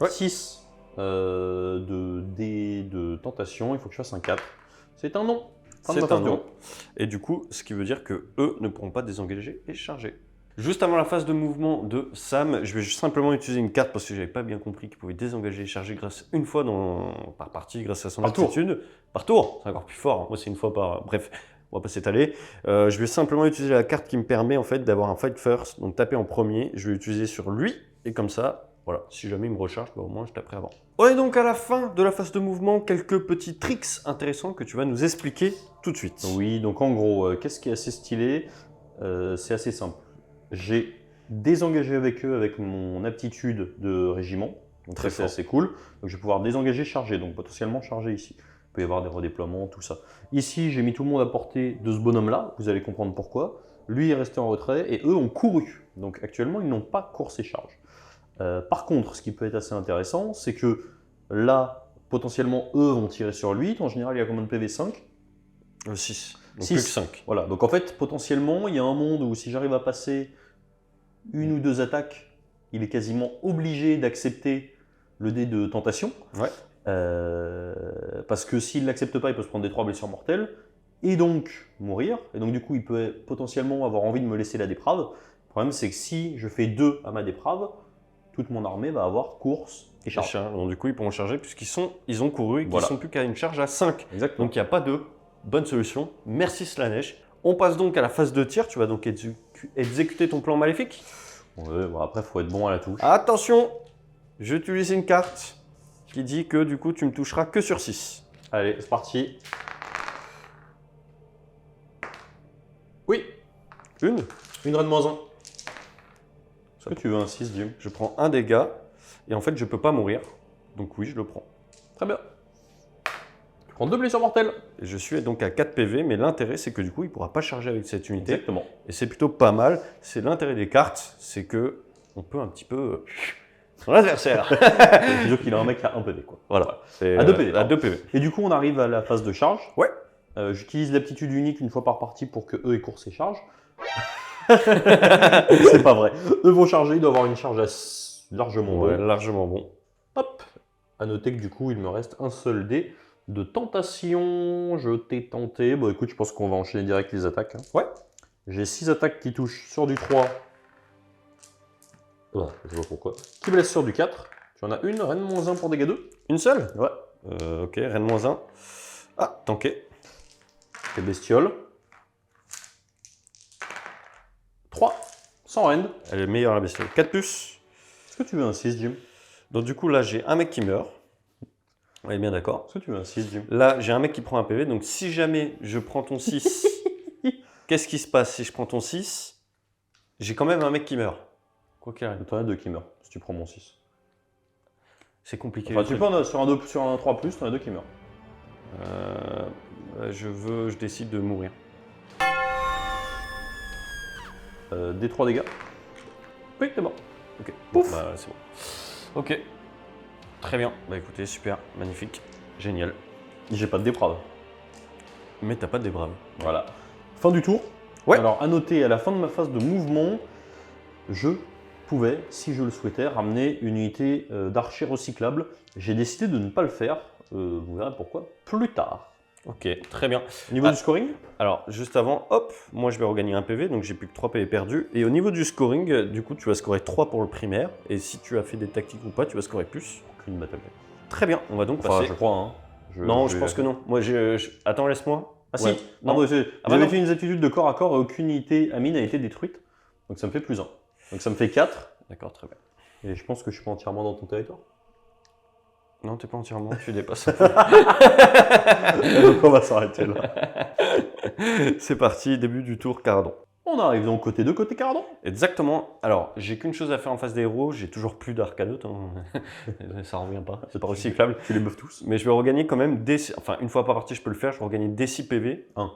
[SPEAKER 3] 6 de dés de tentation, il faut que je fasse un 4. C'est un non.
[SPEAKER 2] C'est un non. Et du coup, ce qui veut dire que eux ne pourront pas désengager et charger. Juste avant la phase de mouvement de Sam, je vais simplement utiliser une carte parce que j'avais pas bien compris qu'il pouvait désengager et charger une fois par partie grâce à son aptitude. Par tour, c'est encore plus fort. Moi, c'est une fois par. Bref, on va pas s'étaler. Je vais simplement utiliser la carte qui me permet en fait d'avoir un fight first, donc taper en premier. Je vais l'utiliser sur lui et comme ça, voilà. Si jamais il me recharge, bah, au moins je taperai avant. On est donc à la fin de la phase de mouvement. Quelques petits tricks intéressants que tu vas nous expliquer tout de suite.
[SPEAKER 3] Oui, donc en gros, qu'est-ce qui est assez stylé? C'est assez simple. J'ai désengagé avec eux avec mon aptitude de régiment. Donc ça, c'est assez cool. Donc je vais pouvoir désengager, charger, donc potentiellement charger ici. Il peut y avoir des redéploiements, tout ça. Ici, j'ai mis tout le monde à portée de ce bonhomme-là. Vous allez comprendre pourquoi. Lui est resté en retrait et eux ont couru. Donc actuellement, ils n'ont pas course et charge. Par contre, ce qui peut être assez intéressant, c'est que là, potentiellement, eux vont tirer sur lui. En général, il y a combien de PV? 5
[SPEAKER 2] 6. Donc
[SPEAKER 3] 6.
[SPEAKER 2] plus que 5.
[SPEAKER 3] Voilà. Donc en fait, potentiellement, il y a un monde où si j'arrive à passer une ou deux attaques, il est quasiment obligé d'accepter le dé de tentation.
[SPEAKER 2] Ouais.
[SPEAKER 3] Parce que s'il ne l'accepte pas, il peut se prendre des 3 blessures mortelles et donc mourir. Et donc du coup, il peut potentiellement avoir envie de me laisser la déprave. Le problème, c'est que si je fais 2 à ma déprave, toute mon armée va avoir course et charge.
[SPEAKER 2] Donc du coup, ils pourront charger puisqu'ils ont couru et qu'ils ne sont plus qu'à une charge à 5.
[SPEAKER 3] Exactement.
[SPEAKER 2] Donc il n'y a pas de bonne solution. Merci Slanesh. On passe donc à la phase de tir. Tu vas donc exécuter ton plan maléfique.
[SPEAKER 3] Ouais, bon, après, il faut être bon à la touche.
[SPEAKER 2] Attention, j'utilise une carte qui dit que du coup, tu me toucheras que sur 6.
[SPEAKER 3] Allez, c'est parti. Oui,
[SPEAKER 2] Une.
[SPEAKER 3] une reine -1. Est-ce que tu veux un 6, Jim?
[SPEAKER 2] Je prends un dégât et en fait, je peux pas mourir. Donc oui, je le prends.
[SPEAKER 3] Très bien. Tu prends 2 blessures mortelles.
[SPEAKER 2] Et je suis donc à 4 PV, mais l'intérêt, c'est que du coup, il ne pourra pas charger avec cette unité.
[SPEAKER 3] Exactement.
[SPEAKER 2] Et c'est plutôt pas mal. C'est l'intérêt des cartes, c'est que on peut un petit peu son adversaire.
[SPEAKER 3] C'est sûr qu'il a un mec à 1 PV, quoi.
[SPEAKER 2] Voilà.
[SPEAKER 3] À 2 PV.
[SPEAKER 2] À 2 PV.
[SPEAKER 3] Et du coup, on arrive à la phase de charge.
[SPEAKER 2] Ouais.
[SPEAKER 3] J'utilise l'aptitude unique une fois par partie pour que eux aient course et charge. C'est pas vrai. Eux vont charger, ils doivent avoir une charge largement
[SPEAKER 2] Ouais,
[SPEAKER 3] bonne.
[SPEAKER 2] largement bon.
[SPEAKER 3] Hop. À noter que du coup, il me reste un seul dé de tentation. Je t'ai tenté. Bon, écoute, je pense qu'on va enchaîner direct les attaques. Hein.
[SPEAKER 2] Ouais.
[SPEAKER 3] J'ai 6 attaques qui touchent sur du 3. Je sais pas pourquoi. Qui blesse sur du 4. Tu en as une, reine -1 pour dégâts 2.
[SPEAKER 2] Une seule?
[SPEAKER 3] Ouais.
[SPEAKER 2] Ok, reine -1. Ah, tanké.
[SPEAKER 3] Tes bestioles. 3. Sans reine.
[SPEAKER 2] Elle est meilleure la bestiole. 4 plus.
[SPEAKER 3] Est-ce que tu veux un 6, Jim?
[SPEAKER 2] Donc du coup, là, j'ai un mec qui meurt. On est bien d'accord.
[SPEAKER 3] Est-ce que tu veux un 6, Jim?
[SPEAKER 2] Là, j'ai un mec qui prend un PV. Donc si jamais je prends ton 6, qu'est-ce qui se passe si je prends ton 6? J'ai quand même un mec qui meurt. Quoi qu'il arrive.
[SPEAKER 3] T'en as 2 qui meurent, si tu prends mon 6.
[SPEAKER 2] C'est compliqué.
[SPEAKER 3] Enfin, tu peux sur un 3+, t'en as 2 qui meurent.
[SPEAKER 2] Je décide de mourir.
[SPEAKER 3] Des 3 dégâts. Oui, t'es mort.
[SPEAKER 2] Ok.
[SPEAKER 3] Pouf.
[SPEAKER 2] Bah, c'est bon. Ok. Très bien. Bah écoutez, super, magnifique, génial.
[SPEAKER 3] J'ai pas de déprave.
[SPEAKER 2] Mais t'as pas de débrave.
[SPEAKER 3] Voilà. Fin du tour.
[SPEAKER 2] Ouais.
[SPEAKER 3] Alors, à noter, à la fin de ma phase de mouvement, je pouvais, si je le souhaitais, ramener une unité d'archer recyclable. J'ai décidé de ne pas le faire. Vous verrez pourquoi plus tard.
[SPEAKER 2] Ok, très bien.
[SPEAKER 3] Au niveau du scoring,
[SPEAKER 2] Alors, juste avant, hop, moi je vais regagner un PV, donc j'ai plus que 3 PV perdus. Et au niveau du scoring, du coup, tu vas scorer 3 pour le primaire. Et si tu as fait des tactiques ou pas, tu vas scorer plus.
[SPEAKER 3] aucune battle.
[SPEAKER 2] Très bien, on va donc
[SPEAKER 3] Enfin,
[SPEAKER 2] passer.
[SPEAKER 3] je crois. Hein.
[SPEAKER 2] Non, je pense que non. Moi, attends, laisse-moi.
[SPEAKER 3] Ah
[SPEAKER 2] Ouais.
[SPEAKER 3] si,
[SPEAKER 2] Non.
[SPEAKER 3] non,
[SPEAKER 2] bah
[SPEAKER 3] j'avais
[SPEAKER 2] non.
[SPEAKER 3] fait une aptitude de corps à corps et aucune unité amine a été détruite. Donc ça me fait plus 1. Donc ça me fait 4.
[SPEAKER 2] D'accord, très bien.
[SPEAKER 3] Et je pense que je suis pas entièrement dans ton territoire.
[SPEAKER 2] Non, t'es pas entièrement, tu dépasses.
[SPEAKER 3] Donc on va s'arrêter là.
[SPEAKER 2] C'est parti, début du tour Caradon.
[SPEAKER 3] On arrive donc côté 2, côté Caradon.
[SPEAKER 2] Exactement. Alors, j'ai qu'une chose à faire en face des héros, j'ai toujours plus d'arcanotes, hein. Ça revient pas, c'est pas recyclable.
[SPEAKER 3] Tu les buffes tous.
[SPEAKER 2] Mais je vais regagner quand même des... Enfin, une fois par partie, je peux le faire, je vais regagner des 6 PV. 1,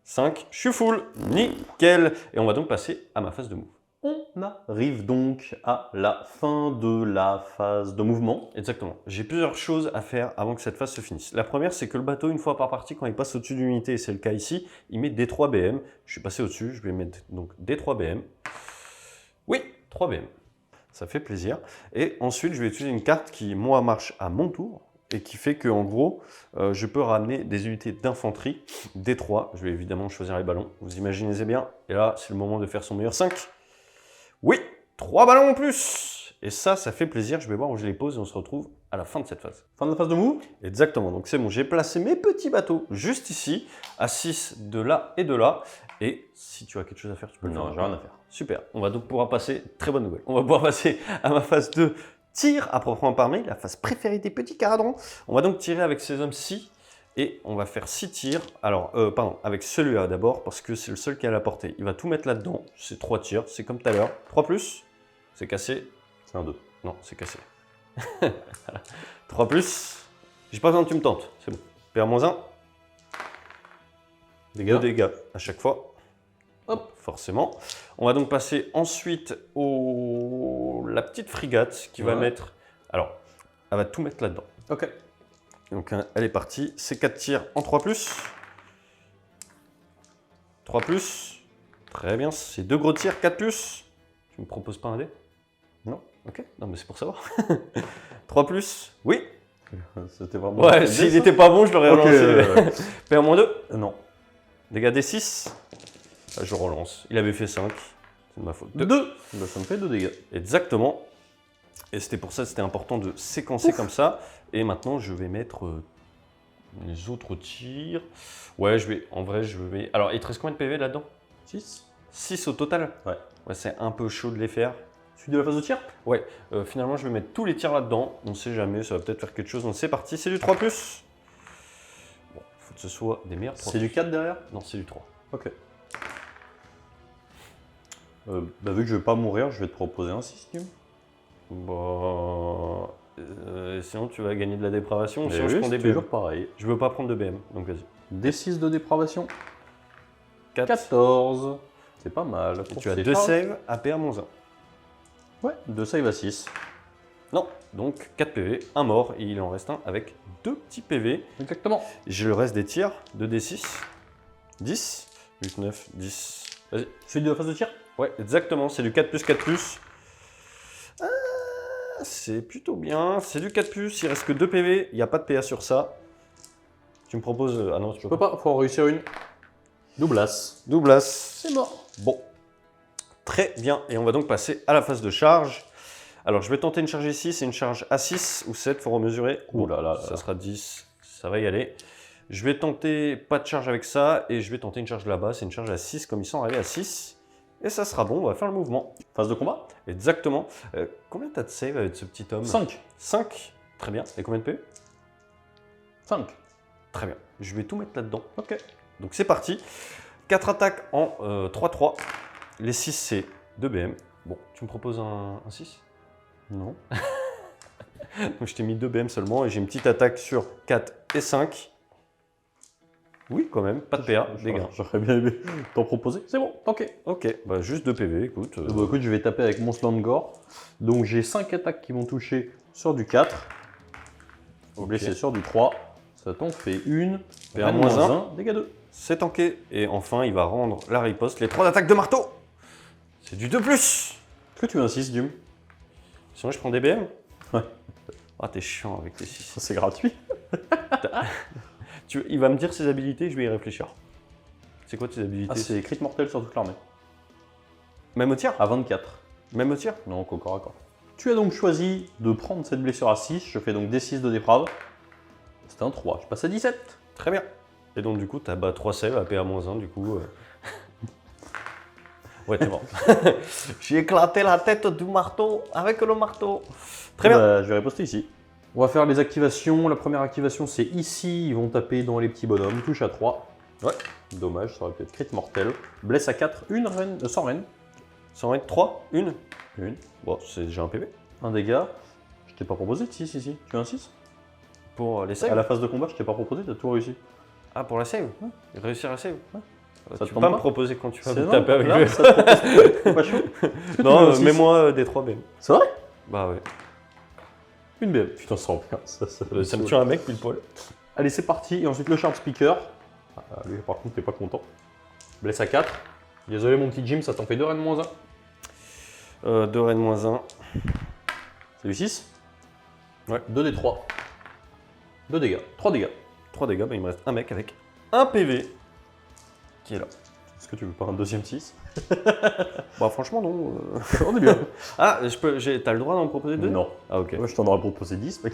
[SPEAKER 2] 5, je suis full, nickel. Et on va donc passer à ma phase de move.
[SPEAKER 3] On arrive donc à la fin de la phase de mouvement.
[SPEAKER 2] Exactement. J'ai plusieurs choses à faire avant que cette phase se finisse. La première, c'est que le bateau, une fois par partie, quand il passe au-dessus d'une unité, et c'est le cas ici, il met D3 BM. Je suis passé au-dessus, je vais mettre donc D3 BM. Oui, 3 BM. Ça fait plaisir. Et ensuite, je vais utiliser une carte qui, moi, marche à mon tour et qui fait que, en gros, je peux ramener des unités d'infanterie D3. Je vais évidemment choisir les ballons. Vous imaginez bien. Et là, c'est le moment de faire son meilleur 5. Oui, 3 ballons en plus. Et ça fait plaisir. Je vais voir où je les pose et on se retrouve à la fin de cette phase.
[SPEAKER 3] Fin de la phase de move.
[SPEAKER 2] Exactement. Donc c'est bon, j'ai placé mes petits bateaux juste ici, à 6 de là et de là. Et si tu as quelque chose à faire, tu peux le faire.
[SPEAKER 3] Non, j'ai rien à faire.
[SPEAKER 2] Super. On va donc pouvoir passer, très bonne nouvelle, on va pouvoir passer à ma phase de tir à proprement parler, la phase préférée des petits caradons. On va donc tirer avec ces hommes-ci. Et on va faire 6 tirs. Alors, pardon, avec celui-là d'abord, parce que c'est le seul qui a la portée. Il va tout mettre là-dedans. C'est 3 tirs, c'est comme tout à l'heure. 3 plus, c'est cassé.
[SPEAKER 3] C'est un 2.
[SPEAKER 2] Non, c'est cassé. 3 plus, j'ai pas besoin que tu me tentes, c'est bon. PR-1,
[SPEAKER 3] Dégâts.
[SPEAKER 2] 2 dégâts à chaque fois. Hop, forcément. On va donc passer ensuite la petite frégate qui va mettre... Alors, elle va tout mettre là-dedans.
[SPEAKER 3] Ok.
[SPEAKER 2] Donc elle est partie, c'est 4 tirs en 3 plus. 3 plus. Très bien, c'est 2 gros tirs, 4 plus. Tu me proposes pas un dé?
[SPEAKER 3] Non.
[SPEAKER 2] Ok, non mais c'est pour savoir. 3 plus, oui.
[SPEAKER 3] C'était vraiment...
[SPEAKER 2] Ouais, s'il n'était pas bon, je l'aurais relancé. PR-2.
[SPEAKER 3] Non.
[SPEAKER 2] Dégâts des 6. Je relance. Il avait fait 5. C'est de ma faute.
[SPEAKER 3] 2. Bah, ça me fait 2 dégâts.
[SPEAKER 2] Exactement. Et c'était pour ça que c'était important de séquencer comme ça. Et maintenant, je vais mettre les autres tirs. Ouais, en vrai, je vais... Alors, il te reste combien de PV là-dedans?
[SPEAKER 3] 6.
[SPEAKER 2] 6 au total?
[SPEAKER 3] Ouais.
[SPEAKER 2] Ouais, c'est un peu chaud de les faire.
[SPEAKER 3] Celui de la phase de tir.
[SPEAKER 2] Ouais, finalement, je vais mettre tous les tirs là-dedans. On ne sait jamais, ça va peut-être faire quelque chose. Donc, c'est parti, c'est du 3+. Bon, il faut que ce soit des meilleurs 3+.
[SPEAKER 3] C'est du 4 derrière?
[SPEAKER 2] Non, c'est du 3.
[SPEAKER 3] Ok. Bah, vu que je vais pas mourir, je vais te proposer un 6.
[SPEAKER 2] Bon... sinon, tu vas gagner de la dépravation. Sinon, je
[SPEAKER 3] oui,
[SPEAKER 2] prends des
[SPEAKER 3] c'est
[SPEAKER 2] BM.
[SPEAKER 3] toujours pareil.
[SPEAKER 2] Je veux pas prendre de BM, donc vas-y.
[SPEAKER 3] D6 de dépravation.
[SPEAKER 2] 4.
[SPEAKER 3] 14. C'est pas mal.
[SPEAKER 2] Et
[SPEAKER 3] pour
[SPEAKER 2] tu as
[SPEAKER 3] ces
[SPEAKER 2] 2
[SPEAKER 3] charges.
[SPEAKER 2] saves à PR-1.
[SPEAKER 3] Ouais, 2 save à 6.
[SPEAKER 2] Non, donc 4 PV, un mort, et il en reste un avec 2 petits PV.
[SPEAKER 3] Exactement.
[SPEAKER 2] J'ai le reste des tirs, 2d6, 10, 8, 9, 10. Vas-y.
[SPEAKER 3] Celui de la phase de tir.
[SPEAKER 2] Ouais, exactement, c'est du 4+, 4+. C'est plutôt bien, c'est du 4+, il reste que 2 PV, il n'y a pas de PA sur ça. Tu me proposes... Ah non, tu
[SPEAKER 3] Je peux pas, faut en réussir une. Doublas.
[SPEAKER 2] Doublas.
[SPEAKER 3] C'est mort.
[SPEAKER 2] Bon, très bien, et on va donc passer à la phase de charge. Alors, je vais tenter une charge ici, c'est une charge à 6 ou 7, il faut remesurer.
[SPEAKER 3] Ouh là là là.
[SPEAKER 2] Ça sera 10, ça va y aller. Je vais tenter pas de charge avec ça, et je vais tenter une charge là-bas, c'est une charge à 6, comme ils sont arrivés à 6. Et ça sera bon, on va faire le mouvement.
[SPEAKER 3] Phase de combat.
[SPEAKER 2] Exactement. Combien t'as de save avec ce petit homme?
[SPEAKER 3] 5.
[SPEAKER 2] 5. Très bien. Et combien de PV?
[SPEAKER 3] 5.
[SPEAKER 2] Très bien. Je vais tout mettre là-dedans.
[SPEAKER 3] Ok.
[SPEAKER 2] Donc c'est parti. 4 attaques en 3-3. Les 6, c'est 2 BM. Bon, tu me proposes un 6?
[SPEAKER 3] Non.
[SPEAKER 2] Donc je t'ai mis 2 BM seulement et j'ai une petite attaque sur 4 et 5. Oui, quand même, pas de PA, dégâts.
[SPEAKER 3] J'aurais bien aimé t'en proposer. C'est bon, ok.
[SPEAKER 2] Ok, bah juste 2 PV, écoute.
[SPEAKER 3] Bah, écoute, je vais taper avec mon Slangor. Donc j'ai 5 attaques qui vont toucher sur du 4. Vous blessez sur du 3. Ça t'en fait une.
[SPEAKER 2] PA -1.
[SPEAKER 3] Dégâts 2.
[SPEAKER 2] C'est tanké. Et enfin, il va rendre la riposte. Les 3 attaques de marteau. C'est du 2+.
[SPEAKER 3] Est-ce que tu insistes, Dum?
[SPEAKER 2] Sinon, je prends des BM.
[SPEAKER 3] Ouais.
[SPEAKER 2] Ah, t'es chiant avec tes 6.
[SPEAKER 3] C'est gratuit.
[SPEAKER 2] Il va me dire ses habilités, je vais y réfléchir. C'est quoi tes habilités?
[SPEAKER 3] Ah, c'est crit mortel sur toute l'armée.
[SPEAKER 2] Même au tir?
[SPEAKER 3] À 24.
[SPEAKER 2] Même au tir?
[SPEAKER 3] Non, au corps à corps. Tu as donc choisi de prendre cette blessure à 6. Je fais donc D6 de déprave. C'était un 3. Je passe à 17.
[SPEAKER 2] Très bien. Et donc, du coup, tu as 3 save à PA-1, du coup. Ouais, t'es mort. J'ai éclaté la tête du marteau avec le marteau. Très bien.
[SPEAKER 3] Bah, je vais riposter ici. On va faire les activations. La première activation, c'est ici. Ils vont taper dans les petits bonhommes. Touche à 3. Ouais, dommage, ça aurait pu être crit mortel. Blesse à 4, une reine, sans reine.
[SPEAKER 2] Sans être 3, une.
[SPEAKER 3] Une.
[SPEAKER 2] Bon, c'est déjà un PV.
[SPEAKER 3] Un dégât. Je t'ai pas proposé de 6 ici. Tu veux un 6?
[SPEAKER 2] Pour les
[SPEAKER 3] À
[SPEAKER 2] saves.
[SPEAKER 3] la phase de combat, je t'ai pas proposé, t'as tout réussi.
[SPEAKER 2] Ah, pour la save. Réussir à save.
[SPEAKER 3] Ça
[SPEAKER 2] Tu
[SPEAKER 3] te
[SPEAKER 2] peux pas
[SPEAKER 3] tente
[SPEAKER 2] me
[SPEAKER 3] pas
[SPEAKER 2] proposer quand tu vas
[SPEAKER 3] C'est
[SPEAKER 2] me taper avec
[SPEAKER 3] là,
[SPEAKER 2] lui.
[SPEAKER 3] ça te propose pas chaud. Est-ce que tu veux un
[SPEAKER 2] Non,
[SPEAKER 3] six?
[SPEAKER 2] mets-moi des 3 BM.
[SPEAKER 3] C'est vrai?
[SPEAKER 2] Bah ouais.
[SPEAKER 3] Une BM. Putain, ça rend bien. Ça
[SPEAKER 2] Ça me tue un mec, pile poil.
[SPEAKER 3] Allez, c'est parti. Et ensuite, le Shard Speaker. Ah, lui, par contre, t'es pas content. Blesse à 4. Désolé, mon petit Jim, ça t'en fait 2 reines moins 1.
[SPEAKER 2] 2 reines moins 1.
[SPEAKER 3] C'est du 6?
[SPEAKER 2] Ouais.
[SPEAKER 3] 2 des 3. 2 dégâts. 3 dégâts.
[SPEAKER 2] 3 dégâts, bah il me reste un mec avec un PV qui est là.
[SPEAKER 3] Est-ce que tu veux pas un deuxième 6?
[SPEAKER 2] Bah franchement non.
[SPEAKER 3] On est bien.
[SPEAKER 2] Ah, t'as le droit d'en proposer 2?
[SPEAKER 3] Non.
[SPEAKER 2] Ah ok.
[SPEAKER 3] Moi, je t'en aurais proposé 10, mec.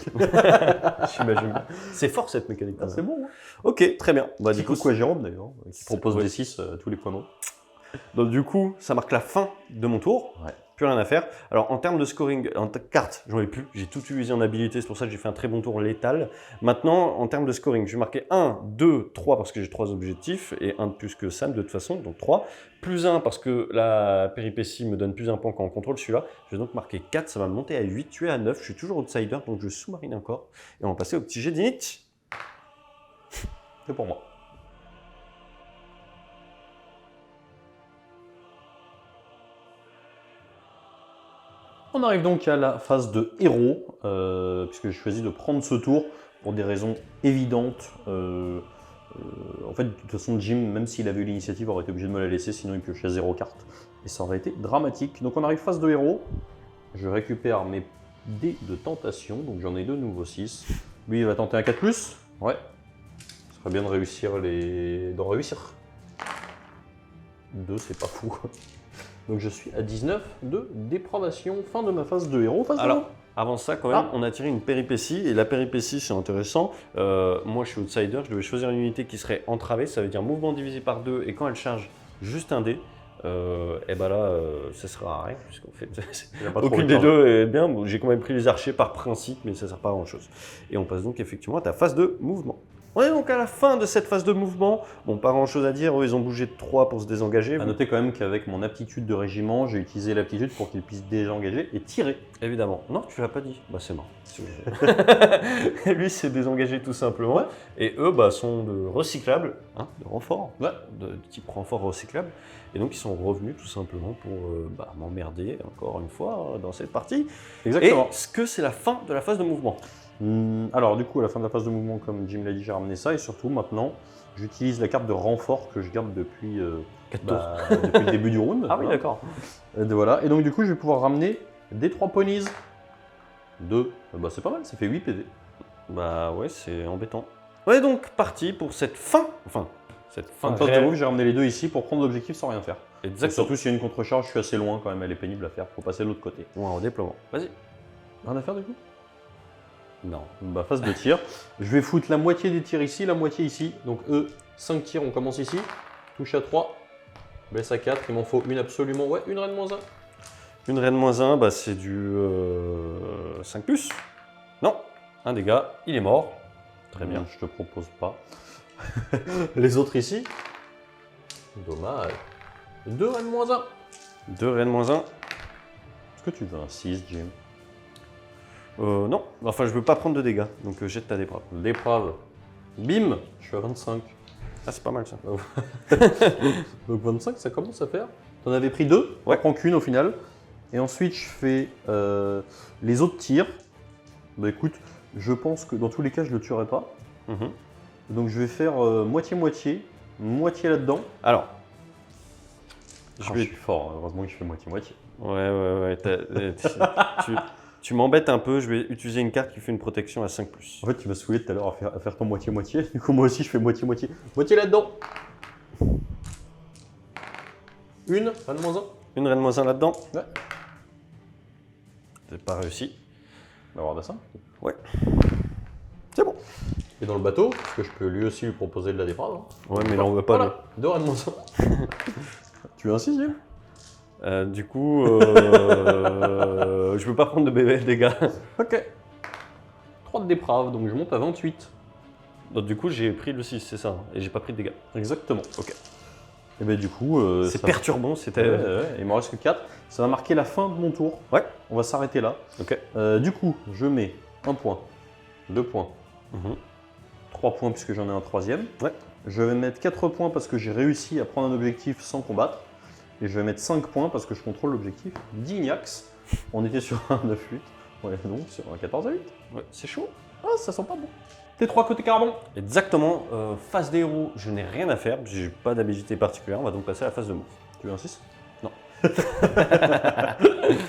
[SPEAKER 2] J'imagine. C'est fort cette mécanique.
[SPEAKER 3] Ah, c'est bon. Hein.
[SPEAKER 2] Ok, très bien. Bah
[SPEAKER 3] Du coup, quoi, Jérôme, d'ailleurs, qui propose des 6 tous les points d'eau.
[SPEAKER 2] Donc du coup, ça marque la fin de mon tour.
[SPEAKER 3] Ouais.
[SPEAKER 2] Plus rien à faire. Alors en termes de scoring, en cartes, j'en ai plus. J'ai tout utilisé en habilité, c'est pour ça que j'ai fait un très bon tour létal. Maintenant, en termes de scoring, je vais marquer 1, 2, 3 parce que j'ai 3 objectifs et 1 de plus que Sam de toute façon, donc 3. Plus 1 parce que la péripétie me donne plus un point quand on contrôle celui-là. Je vais donc marquer 4, ça va me monter à 8, tu es à 9. Je suis toujours outsider, donc je sous-marine encore. Et on va passer au petit jet d'init.
[SPEAKER 3] C'est pour moi. On arrive donc à la phase de héros, puisque j'ai choisi de prendre ce tour pour des raisons évidentes. En fait, de toute façon, Jim, même s'il avait eu l'initiative, aurait été obligé de me la laisser, sinon il piochait 0 cartes. Et ça aurait été dramatique. Donc on arrive phase de héros. Je récupère mes dés de tentation, donc j'en ai de nouveau 6. Lui, il va tenter un 4+. Ouais. Ce serait bien de réussir d'en réussir. 2, c'est pas fou. Donc je suis à 19 de dépravation, fin de ma phase de héros.
[SPEAKER 2] Alors, avant ça, quand même, on a tiré une péripétie, et la péripétie, c'est intéressant. Moi, je suis outsider, je devais choisir une unité qui serait entravée, ça veut dire mouvement divisé par 2, et quand elle charge juste un dé, et ben là, ça sera à rien, puisqu'en fait, aucune des deux est bien. Bon, j'ai quand même pris les archers par principe, mais ça sert pas à grand chose. Et on passe donc effectivement à ta phase de mouvement. On est donc à la fin de cette phase de mouvement. Bon, pas grand chose à dire, eux, ils ont bougé de 3 pour se désengager.
[SPEAKER 3] À noter quand même qu'avec mon aptitude de régiment, j'ai utilisé l'aptitude pour qu'ils puissent désengager et tirer.
[SPEAKER 2] Évidemment. Non, tu l'as pas dit. Bah c'est marrant. Lui, c'est désengagé tout simplement.
[SPEAKER 3] Ouais.
[SPEAKER 2] Et eux, bah, sont de recyclables, hein, de renfort,
[SPEAKER 3] Ouais.
[SPEAKER 2] de type renfort recyclable. Et donc, ils sont revenus tout simplement pour m'emmerder encore une fois dans cette partie.
[SPEAKER 3] Exactement.
[SPEAKER 2] Et ce que c'est la fin de la phase de mouvement.
[SPEAKER 3] Alors du coup, à la fin de la phase de mouvement, comme Jim l'a dit, j'ai ramené ça. Et surtout, maintenant, j'utilise la carte de renfort que je garde depuis, depuis le début du round.
[SPEAKER 2] Ah oui, d'accord.
[SPEAKER 3] Voilà. Et donc du coup, je vais pouvoir ramener des 3 ponies. 2. Bah, c'est pas mal, ça fait 8 PV.
[SPEAKER 2] Bah ouais, c'est embêtant. On est donc parti pour cette fin. Enfin, cette fin
[SPEAKER 3] En
[SPEAKER 2] de
[SPEAKER 3] phase de
[SPEAKER 2] réelle.
[SPEAKER 3] move, j'ai ramené les 2 ici pour prendre l'objectif sans rien faire. Et
[SPEAKER 2] Exactement.
[SPEAKER 3] surtout, s'il y a une contre-charge, je suis assez loin quand même, elle est pénible à faire. Faut passer de l'autre côté.
[SPEAKER 2] Ouais, en déploiement. Vas-y.
[SPEAKER 3] Rien à faire du coup?
[SPEAKER 2] Non.
[SPEAKER 3] Bah, phase de tir. Je vais foutre la moitié des tirs ici, la moitié ici. Donc eux, 5 tirs, on commence ici. Touche à 3. Blesse à 4. Il m'en faut une absolument. Ouais, une reine moins 1.
[SPEAKER 2] Une reine moins 1, bah c'est du 5+. Non, un dégât, il est mort.
[SPEAKER 3] Très bien, je te propose pas. Les autres ici. Dommage. 2 reines moins 1.
[SPEAKER 2] 2 reines moins 1.
[SPEAKER 3] Est-ce que tu veux un 6, Jim?
[SPEAKER 2] Non, enfin je veux pas prendre de dégâts, donc jette ta déprave.
[SPEAKER 3] Déprave. Bim, je suis à 25.
[SPEAKER 2] Ah c'est pas mal ça.
[SPEAKER 3] Donc 25, ça commence à faire. T'en avais pris 2,
[SPEAKER 2] Ouais.
[SPEAKER 3] on prend qu'une au final. Et ensuite, je fais les autres tirs. Bah écoute, je pense que dans tous les cas, je le tuerai pas.
[SPEAKER 2] Mhm.
[SPEAKER 3] Donc je vais faire moitié-moitié, moitié là-dedans.
[SPEAKER 2] Alors,
[SPEAKER 3] Je suis fort, heureusement que je fais moitié-moitié.
[SPEAKER 2] ouais, tu m'embêtes un peu, je vais utiliser une carte qui fait une protection à 5+.
[SPEAKER 3] En fait, tu m'as saoulé tout à l'heure à faire ton moitié-moitié. Du coup, moi aussi, je fais moitié-moitié. Moitié là-dedans. Une, reine moins 1.
[SPEAKER 2] Une reine moins 1 là-dedans.
[SPEAKER 3] Ouais.
[SPEAKER 2] C'est pas réussi.
[SPEAKER 3] On va avoir ça.
[SPEAKER 2] Ouais. C'est bon.
[SPEAKER 3] Et dans le bateau, parce que je peux lui aussi lui proposer de la déprave. Hein.
[SPEAKER 2] Ouais, mais là on veut pas
[SPEAKER 3] Voilà, 2 reines moins 1. Tu veux un 6, Jim?
[SPEAKER 2] du coup, je veux pas prendre de bébé dégâts.
[SPEAKER 3] Ok. 3 de déprave, donc je monte à 28.
[SPEAKER 2] Donc du coup, j'ai pris le 6, c'est ça, hein, et j'ai pas pris de dégâts.
[SPEAKER 3] Exactement. Ok. Et ben du coup...
[SPEAKER 2] C'est
[SPEAKER 3] ça-
[SPEAKER 2] perturbant, c'était...
[SPEAKER 3] Il m'en reste que 4. Ça va marquer la fin de mon tour.
[SPEAKER 2] Ouais.
[SPEAKER 3] On va s'arrêter là.
[SPEAKER 2] Ok.
[SPEAKER 3] Du coup, je mets 1 point, 2 points,
[SPEAKER 2] Mhm.
[SPEAKER 3] 3 points puisque j'en ai un troisième.
[SPEAKER 2] Ouais.
[SPEAKER 3] Je vais mettre 4 points parce que j'ai réussi à prendre un objectif sans combattre. Et je vais mettre 5 points parce que je contrôle l'objectif d'Ignax. On était sur un 9-8. On est donc sur un 14 à 8.
[SPEAKER 2] Ouais, c'est chaud.
[SPEAKER 3] Ah, ça sent pas bon. T3 côté carbone.
[SPEAKER 2] Exactement. Phase des héros, je n'ai rien à faire, j'ai pas d'habilité particulière. On va donc passer à la phase de move.
[SPEAKER 3] Tu veux un 6?
[SPEAKER 2] Non.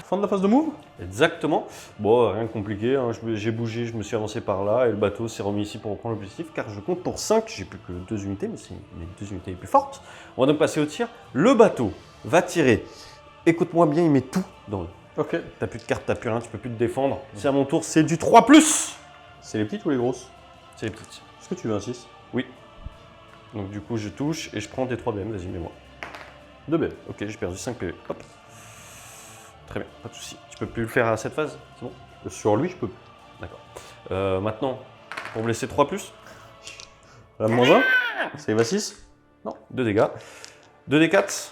[SPEAKER 3] Fin de la phase de move.
[SPEAKER 2] Exactement. Bon, rien de compliqué, hein. J'ai bougé, je me suis avancé par là et le bateau s'est remis ici pour reprendre l'objectif car je compte pour 5. J'ai plus que 2 unités, mais c'est les 2 unités les plus fortes. On va donc passer au tir. Le bateau va tirer. Écoute-moi bien, il met tout dans le.
[SPEAKER 3] Ok.
[SPEAKER 2] T'as plus de cartes, t'as plus rien, tu peux plus te défendre. C'est à mon tour, c'est du 3+.
[SPEAKER 3] C'est les petites ou les grosses?
[SPEAKER 2] C'est les petites.
[SPEAKER 3] Est-ce que tu veux un 6?
[SPEAKER 2] Oui. Donc du coup, je touche et je prends des 3 BM. Vas-y, mets-moi.
[SPEAKER 3] 2 B.
[SPEAKER 2] Ok, j'ai perdu 5 PV. Hop. Très bien, pas de souci. Tu peux plus le faire à cette phase? C'est bon?
[SPEAKER 3] Sur lui, je peux.
[SPEAKER 2] D'accord. Maintenant, pour me laisser 3+,
[SPEAKER 3] La moins 1. Ça y va 6.
[SPEAKER 2] non, 2 dégâts. 2 D4.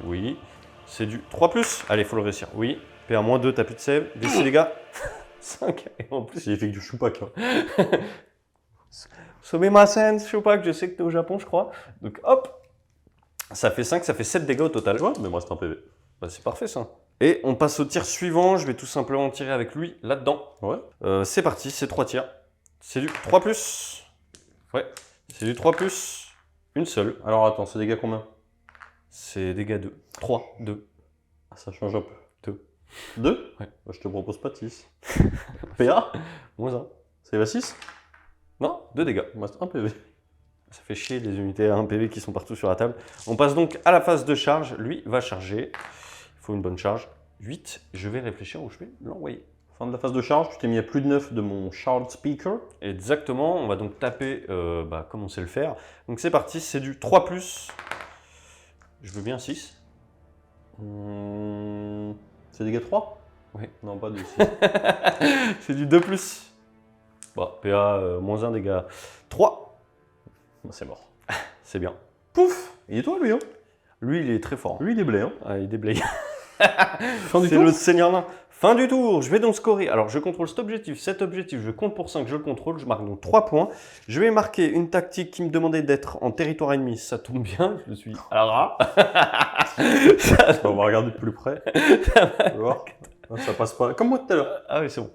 [SPEAKER 2] Oui. C'est du 3+. Allez, faut le réussir. Oui. PA-2, t'as plus de save. Des 6 dégâts. 5. Et en plus,
[SPEAKER 3] C'est l'effet du Choupac. Hein.
[SPEAKER 2] Somemasen, Shopak, je sais que t'es au Japon, je crois. Donc hop. Ça fait 5, ça fait 7 dégâts au total.
[SPEAKER 3] Tu vois, mais il me reste un PV.
[SPEAKER 2] Bah, c'est parfait ça. Et on passe au tir suivant. Je vais tout simplement tirer avec lui là-dedans.
[SPEAKER 3] Ouais.
[SPEAKER 2] C'est parti, c'est 3 tirs. C'est du 3+. Ouais, c'est du 3+. Une seule.
[SPEAKER 3] Alors attends, c'est dégâts combien?
[SPEAKER 2] C'est dégâts 2. 3, 2.
[SPEAKER 3] Ah, ça change un peu.
[SPEAKER 2] 2.
[SPEAKER 3] 2?
[SPEAKER 2] Ouais.
[SPEAKER 3] Bah, je te propose pas de 6. PA?
[SPEAKER 2] Moins 1.
[SPEAKER 3] Ça y va 6?
[SPEAKER 2] Non, 2 dégâts.
[SPEAKER 3] Il me reste un PV.
[SPEAKER 2] Ça fait chier les unités à 1 PV qui sont partout sur la table. On passe donc à la phase de charge. Lui va charger. Il faut une bonne charge. 8. Je vais réfléchir où je vais l'envoyer.
[SPEAKER 3] Fin de la phase de charge, tu t'es mis à plus de 9 de mon Shard Speaker.
[SPEAKER 2] Exactement. On va donc taper comme on sait le faire. Donc c'est parti. C'est du 3+. Je veux bien 6.
[SPEAKER 3] C'est dégâts 3?
[SPEAKER 2] Oui.
[SPEAKER 3] Non, pas de 6.
[SPEAKER 2] C'est du 2+. Bon, PA, moins 1 dégâts 3.
[SPEAKER 3] Bah, c'est mort.
[SPEAKER 2] C'est bien.
[SPEAKER 3] Pouf! Il est toi, lui, hein?
[SPEAKER 2] Lui, il est très fort.
[SPEAKER 3] Lui, il est blé, hein?
[SPEAKER 2] Ah, il déblaye.
[SPEAKER 3] Fin du
[SPEAKER 2] C'est
[SPEAKER 3] tour?
[SPEAKER 2] le seigneur nain. Fin du tour. Je vais donc scorer. Alors, je contrôle cet objectif. Cet objectif, je compte pour 5. Je le contrôle. Je marque donc 3 points. Je vais marquer une tactique qui me demandait d'être en territoire ennemi. Ça tombe bien. Je suis à ras.
[SPEAKER 3] On va regarder de plus près. Tu vas voir. Ah, ça passe pas. Comme moi tout à l'heure.
[SPEAKER 2] Ah oui, c'est bon.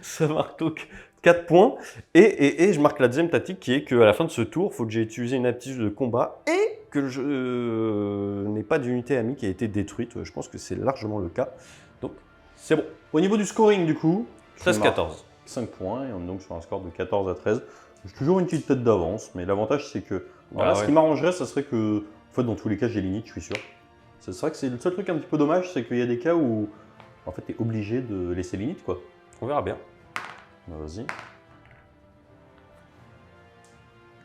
[SPEAKER 2] Ça marque donc 4 points. Et je marque la deuxième tactique qui est qu'à la fin de ce tour, il faut que j'ai utilisé une aptitude de combat et que je n'ai pas d'unité amie qui a été détruite. Je pense que c'est largement le cas. Donc, c'est bon.
[SPEAKER 3] Au niveau du scoring, du coup,
[SPEAKER 2] 13-14.
[SPEAKER 3] 5 points et on est donc sur un score de 14 à 13. J'ai toujours une petite tête d'avance, mais l'avantage c'est que voilà, ce qui m'arrangerait, ça serait que, en fait, dans tous les cas, j'ai l'init, je suis sûr. C'est vrai que c'est le seul truc un petit peu dommage, c'est qu'il y a des cas où, en fait, tu es obligé de laisser l'init, quoi.
[SPEAKER 2] On verra bien.
[SPEAKER 3] Bah, vas-y.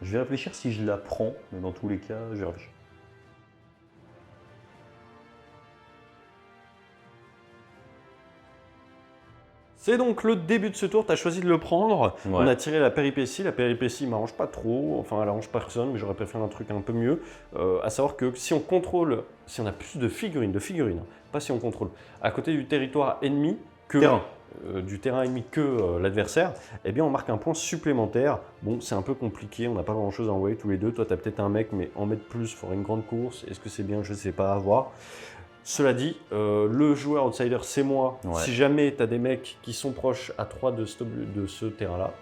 [SPEAKER 3] Je vais réfléchir si je la prends, mais dans tous les cas, je vais réfléchir.
[SPEAKER 2] C'est donc le début de ce tour, tu as choisi de le prendre.
[SPEAKER 3] Ouais.
[SPEAKER 2] On a tiré la péripétie. La péripétie m'arrange pas trop, enfin elle arrange personne, mais j'aurais préféré un truc un peu mieux. À savoir que si on contrôle, si on a plus de figurines, pas si on contrôle, à côté du territoire ennemi que du terrain ennemi que l'adversaire, eh bien on marque un point supplémentaire. Bon, c'est un peu compliqué, on n'a pas grand chose à envoyer tous les deux. Toi, tu as peut-être un mec, mais en mettre plus, il faudrait une grande course. Est-ce que c'est bien? Je sais pas, à voir. Cela dit, le joueur outsider, c'est moi.
[SPEAKER 3] Ouais.
[SPEAKER 2] Si jamais tu as des mecs qui sont proches à 3 de ce terrain-là,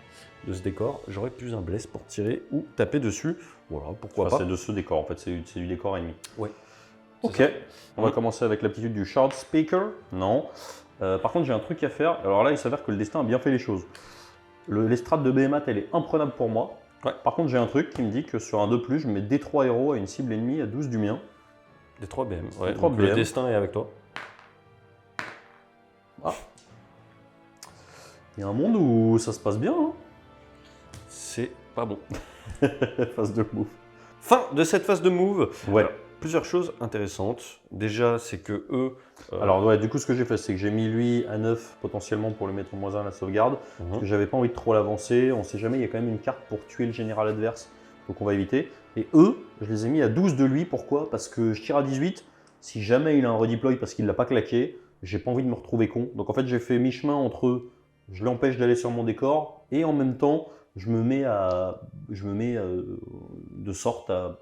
[SPEAKER 2] de ce décor, j'aurais plus un bless pour tirer ou taper dessus. Voilà, pourquoi
[SPEAKER 3] Enfin,
[SPEAKER 2] pas.
[SPEAKER 3] c'est de ce décor, en fait, c'est du décor ennemi.
[SPEAKER 2] Ouais.
[SPEAKER 3] Ok, on va commencer avec l'aptitude du Shard Speaker. Non. Par contre, j'ai un truc à faire. Alors là, il s'avère que le destin a bien fait les choses. Les strats de Behemoth, elle est imprenable pour moi.
[SPEAKER 2] Ouais.
[SPEAKER 3] Par contre, j'ai un truc qui me dit que sur un 2+, je mets D3 héros à une cible ennemie à 12 du mien.
[SPEAKER 2] Des 3 BM. Ouais,
[SPEAKER 3] Des 3
[SPEAKER 2] donc
[SPEAKER 3] BM.
[SPEAKER 2] Le destin est avec toi.
[SPEAKER 3] Ah. Il y a un monde où ça se passe bien, hein.
[SPEAKER 2] C'est pas bon.
[SPEAKER 3] Phase de move.
[SPEAKER 2] Fin de cette phase de move.
[SPEAKER 3] Ouais.
[SPEAKER 2] plusieurs choses intéressantes. Déjà, c'est que eux...
[SPEAKER 3] Alors ouais, du coup ce que j'ai fait, c'est que j'ai mis lui à 9 potentiellement pour le mettre en -1 à la sauvegarde. Parce que j'avais pas envie de trop l'avancer. On sait jamais, il y a quand même une carte pour tuer le général adverse. Donc on va éviter. Et eux, je les ai mis à 12 de lui. Pourquoi? Parce que je tire à 18. Si jamais il a un redeploy parce qu'il l'a pas claqué, j'ai pas envie de me retrouver con. Donc en fait, j'ai fait mi-chemin entre je l'empêche d'aller sur mon décor et en même temps, je me mets de sorte à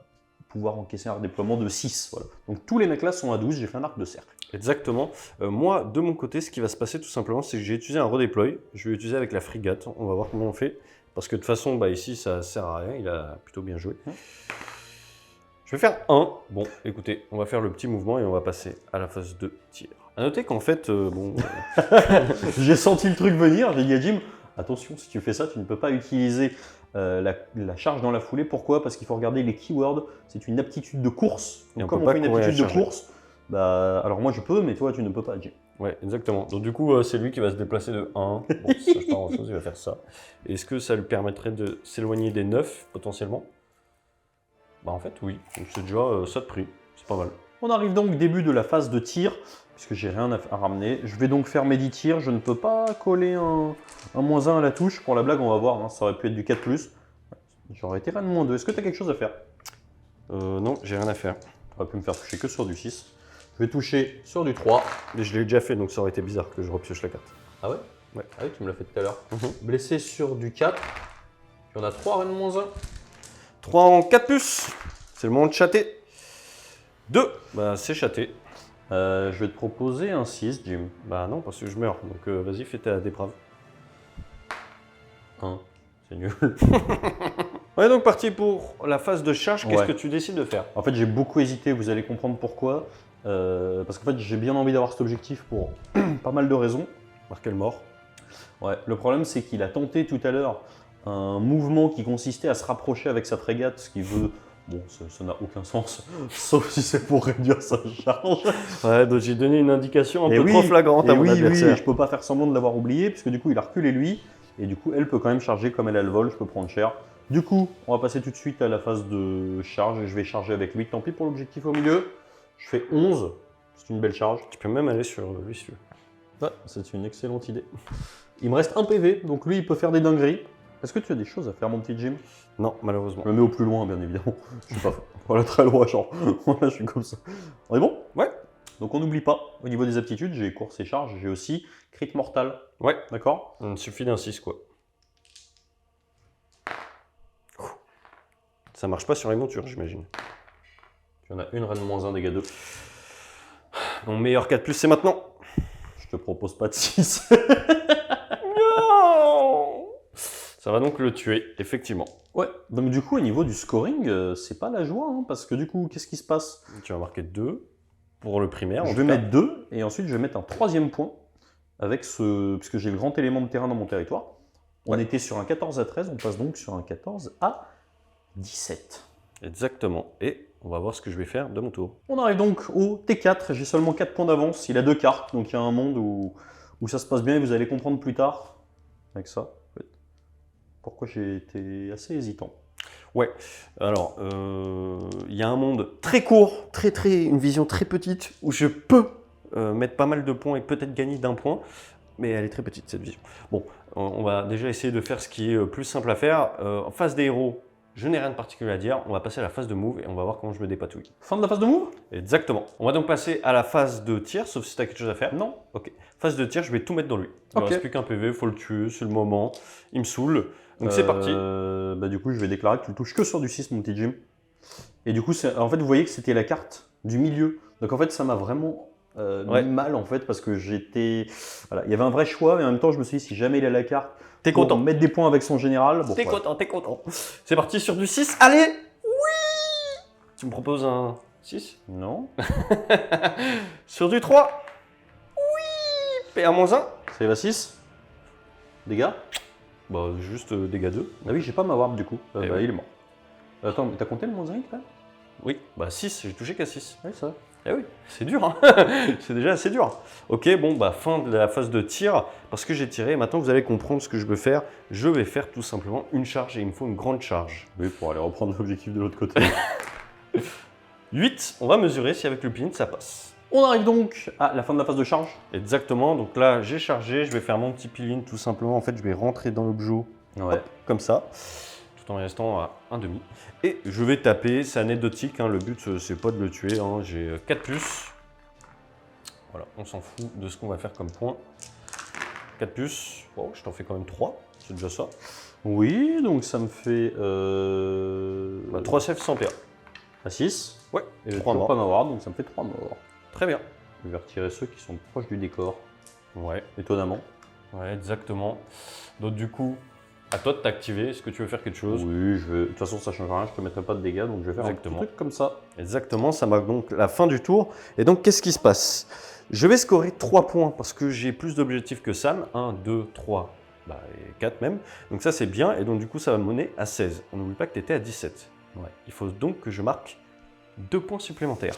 [SPEAKER 3] pouvoir encaisser un redéploiement de 6. Voilà. Donc tous les mecs là sont à 12, j'ai fait un arc de cercle.
[SPEAKER 2] Exactement. Moi, de mon côté, ce qui va se passer tout simplement, c'est que j'ai utilisé un redeploy. Je vais l'utiliser avec la frégate. On va voir comment on fait. Parce que de toute façon, bah, ici, ça sert à rien. Il a plutôt bien joué. Je vais faire 1. Bon, écoutez, on va faire le petit mouvement et on va passer à la phase de tir. A noter qu'en fait,
[SPEAKER 3] J'ai senti le truc venir, j'ai dit à Jim, attention, si tu fais ça, tu ne peux pas utiliser la charge dans la foulée. Pourquoi? Parce qu'il faut regarder les keywords. C'est une aptitude de course.
[SPEAKER 2] Et on
[SPEAKER 3] Donc, comme
[SPEAKER 2] peut
[SPEAKER 3] on
[SPEAKER 2] pas
[SPEAKER 3] fait une
[SPEAKER 2] courir
[SPEAKER 3] aptitude
[SPEAKER 2] et
[SPEAKER 3] de
[SPEAKER 2] charger.
[SPEAKER 3] course, bah, alors moi je peux, mais toi tu ne peux pas, Jim.
[SPEAKER 2] ouais, exactement. Donc du coup, c'est lui qui va se déplacer de 1. Bon, ça change pas grand-chose, il va faire ça. Est-ce que ça lui permettrait de s'éloigner des 9, potentiellement? Bah en fait, oui. Donc c'est déjà ça de prix. C'est pas mal.
[SPEAKER 3] On arrive donc au début de la phase de tir, puisque j'ai rien à ramener. Je vais donc faire mes 10 tirs. Je ne peux pas coller un -1 à la touche. Pour la blague, on va voir, hein, ça aurait pu être du 4+. J'aurais été reine -2. Est-ce que tu as quelque chose à faire?
[SPEAKER 2] Non, j'ai rien à faire.
[SPEAKER 3] Tu aurais pu me faire toucher que sur du 6. Je vais toucher sur du 3.
[SPEAKER 2] Mais je l'ai déjà fait, donc ça aurait été bizarre que je repioche la carte.
[SPEAKER 3] Ah ouais?
[SPEAKER 2] Ouais.
[SPEAKER 3] Ah oui, tu me l'as fait tout à l'heure. Blessé sur du 4. Puis on a 3 reine -1.
[SPEAKER 2] 3 en 4+. C'est le moment de chatter. 2. Bah c'est chaté.
[SPEAKER 3] Je vais te proposer un 6, Jim.
[SPEAKER 2] Bah non, parce que je meurs. Donc vas-y, fais ta déprave.
[SPEAKER 3] 1. C'est nul.
[SPEAKER 2] On est donc parti pour la phase de charge. Qu'est-ce
[SPEAKER 3] Ouais.
[SPEAKER 2] que tu décides de faire?
[SPEAKER 3] En fait, j'ai beaucoup hésité, vous allez comprendre pourquoi. Parce qu'en fait, j'ai bien envie d'avoir cet objectif pour pas mal de raisons.
[SPEAKER 2] Marquer le mort.
[SPEAKER 3] Ouais, le problème, c'est qu'il a tenté tout à l'heure un mouvement qui consistait à se rapprocher avec sa frégate, ce qui veut... Bon, ça n'a aucun sens, sauf si c'est pour réduire sa charge.
[SPEAKER 2] Ouais, donc j'ai donné une indication un
[SPEAKER 3] Et
[SPEAKER 2] peu
[SPEAKER 3] oui,
[SPEAKER 2] trop flagrante à
[SPEAKER 3] Et
[SPEAKER 2] mon
[SPEAKER 3] oui,
[SPEAKER 2] adversaire.
[SPEAKER 3] je peux pas faire semblant de l'avoir oublié, puisque du coup, il a reculé lui, et du coup, elle peut quand même charger comme elle a le vol, je peux prendre cher. Du coup, on va passer tout de suite à la phase de charge, et je vais charger avec lui. Tant pis pour l'objectif au milieu. Je fais 11, c'est une belle charge.
[SPEAKER 2] Tu peux même aller sur lui si tu veux.
[SPEAKER 3] Ouais, c'est une excellente idée. Il me reste un PV, donc lui, il peut faire des dingueries. Est-ce que tu as des choses à faire, mon petit Jim?
[SPEAKER 2] Non, malheureusement.
[SPEAKER 3] Je me mets au plus loin, bien évidemment. Je suis pas voilà, très loin, genre. Voilà, je suis comme ça. On est bon?
[SPEAKER 2] Ouais.
[SPEAKER 3] Donc on n'oublie pas, au niveau des aptitudes, j'ai course et charge, j'ai aussi crit mortal.
[SPEAKER 2] Ouais.
[SPEAKER 3] D'accord?
[SPEAKER 2] Il suffit d'un 6, quoi. Ça marche pas sur les montures, j'imagine.
[SPEAKER 3] Tu en as une reine -1, dégâts 2.
[SPEAKER 2] Mon meilleur 4+, c'est maintenant.
[SPEAKER 3] Je te propose pas de 6.
[SPEAKER 2] Non. Ça va donc le tuer, effectivement.
[SPEAKER 3] Ouais, donc du coup, au niveau du scoring, c'est pas la joie, hein, parce que du coup, qu'est-ce qui se passe?
[SPEAKER 2] Tu vas marquer 2 pour le primaire.
[SPEAKER 3] Je
[SPEAKER 2] en
[SPEAKER 3] vais
[SPEAKER 2] tout cas.
[SPEAKER 3] mettre 2, et ensuite je vais mettre un 3e point, avec ce... puisque j'ai le grand élément de terrain dans mon territoire. On
[SPEAKER 2] Ouais.
[SPEAKER 3] était sur un 14 à 13, on passe donc sur un 14 à 17.
[SPEAKER 2] Exactement. Et on va voir ce que je vais faire de mon tour.
[SPEAKER 3] On arrive donc au T4, j'ai seulement 4 points d'avance, il a 2 cartes, donc il y a un monde où ça se passe bien, et vous allez comprendre plus tard, avec ça, en fait, pourquoi j'ai été assez hésitant.
[SPEAKER 2] Ouais. Alors, il y a un monde très court, une vision très petite, où je peux mettre pas mal de points et peut-être gagner d'un point. Mais elle est très petite, cette vision. Bon, on va déjà essayer de faire ce qui est plus simple à faire. En phase des héros, je n'ai rien de particulier à dire. On va passer à la phase de move et on va voir comment je me dépatouille.
[SPEAKER 3] Fin de la phase de move?
[SPEAKER 2] Exactement. On va donc passer à la phase de tir, sauf si tu as quelque chose à faire.
[SPEAKER 3] Non.
[SPEAKER 2] Ok. Phase de tir, je vais tout mettre dans lui. Il ne
[SPEAKER 3] Ok.
[SPEAKER 2] reste plus qu'un PV, il faut le tuer, c'est le moment. Il me saoule. Donc c'est parti.
[SPEAKER 3] Bah, du coup, je vais déclarer que tu le touches que sur du 6, mon petit Jim. Et du coup, en fait, vous voyez que c'était la carte du milieu. Donc en fait, ça m'a vraiment
[SPEAKER 2] Ouais.
[SPEAKER 3] mis mal, en fait, parce que j'étais... Voilà, il y avait un vrai choix, mais en même temps, je me suis dit, si jamais il a la carte,
[SPEAKER 2] T'es
[SPEAKER 3] pour
[SPEAKER 2] content.
[SPEAKER 3] mettre des points avec son général... Bon,
[SPEAKER 2] T'es
[SPEAKER 3] voilà.
[SPEAKER 2] content, t'es content. C'est parti sur du 6. Allez. Oui. Tu me proposes un 6
[SPEAKER 3] Non.
[SPEAKER 2] sur du 3. Oui. PA-1.
[SPEAKER 3] Ça y va 6. Dégâts?
[SPEAKER 2] Bah, juste dégâts 2.
[SPEAKER 3] Ah oui, j'ai pas ma warp, du coup.
[SPEAKER 2] Eh
[SPEAKER 3] Bah,
[SPEAKER 2] oui.
[SPEAKER 3] il est mort. Attends, mais t'as compté le mosaïque, là?
[SPEAKER 2] Oui, bah 6, j'ai touché qu'à 6.
[SPEAKER 3] Oui, ça.
[SPEAKER 2] Eh oui, c'est dur, hein. C'est déjà assez dur. Ok, bon, bah fin de la phase de tir, parce que j'ai tiré, maintenant vous allez comprendre ce que je veux faire. Je vais faire tout simplement une charge et il me faut une grande charge.
[SPEAKER 3] Oui, pour aller reprendre l'objectif de l'autre côté.
[SPEAKER 2] 8, on va mesurer si avec le pin ça passe.
[SPEAKER 3] On arrive donc à la fin de la phase de charge.
[SPEAKER 2] Exactement, donc là j'ai chargé, je vais faire mon petit peel-in tout simplement. En fait, je vais rentrer dans l'objet
[SPEAKER 3] Ouais.
[SPEAKER 2] comme ça, tout en restant à 1,5. Et je vais taper, c'est anecdotique, hein, le but c'est pas de le tuer, hein. J'ai 4 plus. Voilà, on s'en fout de ce qu'on va faire comme point. 4 plus, bon, je t'en fais quand même 3, c'est déjà ça.
[SPEAKER 3] Oui, donc ça me fait
[SPEAKER 2] 3 sèves sans PA.
[SPEAKER 3] à 6.
[SPEAKER 2] Ouais,
[SPEAKER 3] Et
[SPEAKER 2] 3 morts.
[SPEAKER 3] pas m'avoir, donc ça me fait 3 morts.
[SPEAKER 2] Très bien.
[SPEAKER 3] Je vais retirer ceux qui sont proches du décor,
[SPEAKER 2] Ouais,
[SPEAKER 3] étonnamment.
[SPEAKER 2] ouais, exactement. Donc du coup, à toi de t'activer, est-ce que tu veux faire quelque chose?
[SPEAKER 3] Oui, de toute façon ça change rien, je te mettrai pas de dégâts, donc je vais faire
[SPEAKER 2] Exactement.
[SPEAKER 3] un petit truc comme ça.
[SPEAKER 2] Exactement, ça marque donc la fin du tour. Et donc, qu'est-ce qui se passe? Je vais scorer 3 points parce que j'ai plus d'objectifs que Sam. 1, 2, 3, et 4 même. Donc ça, c'est bien. Et donc, du coup, ça va me mener à 16. On n'oublie pas que tu étais à 17. Ouais. Il faut donc que je marque 2 points supplémentaires.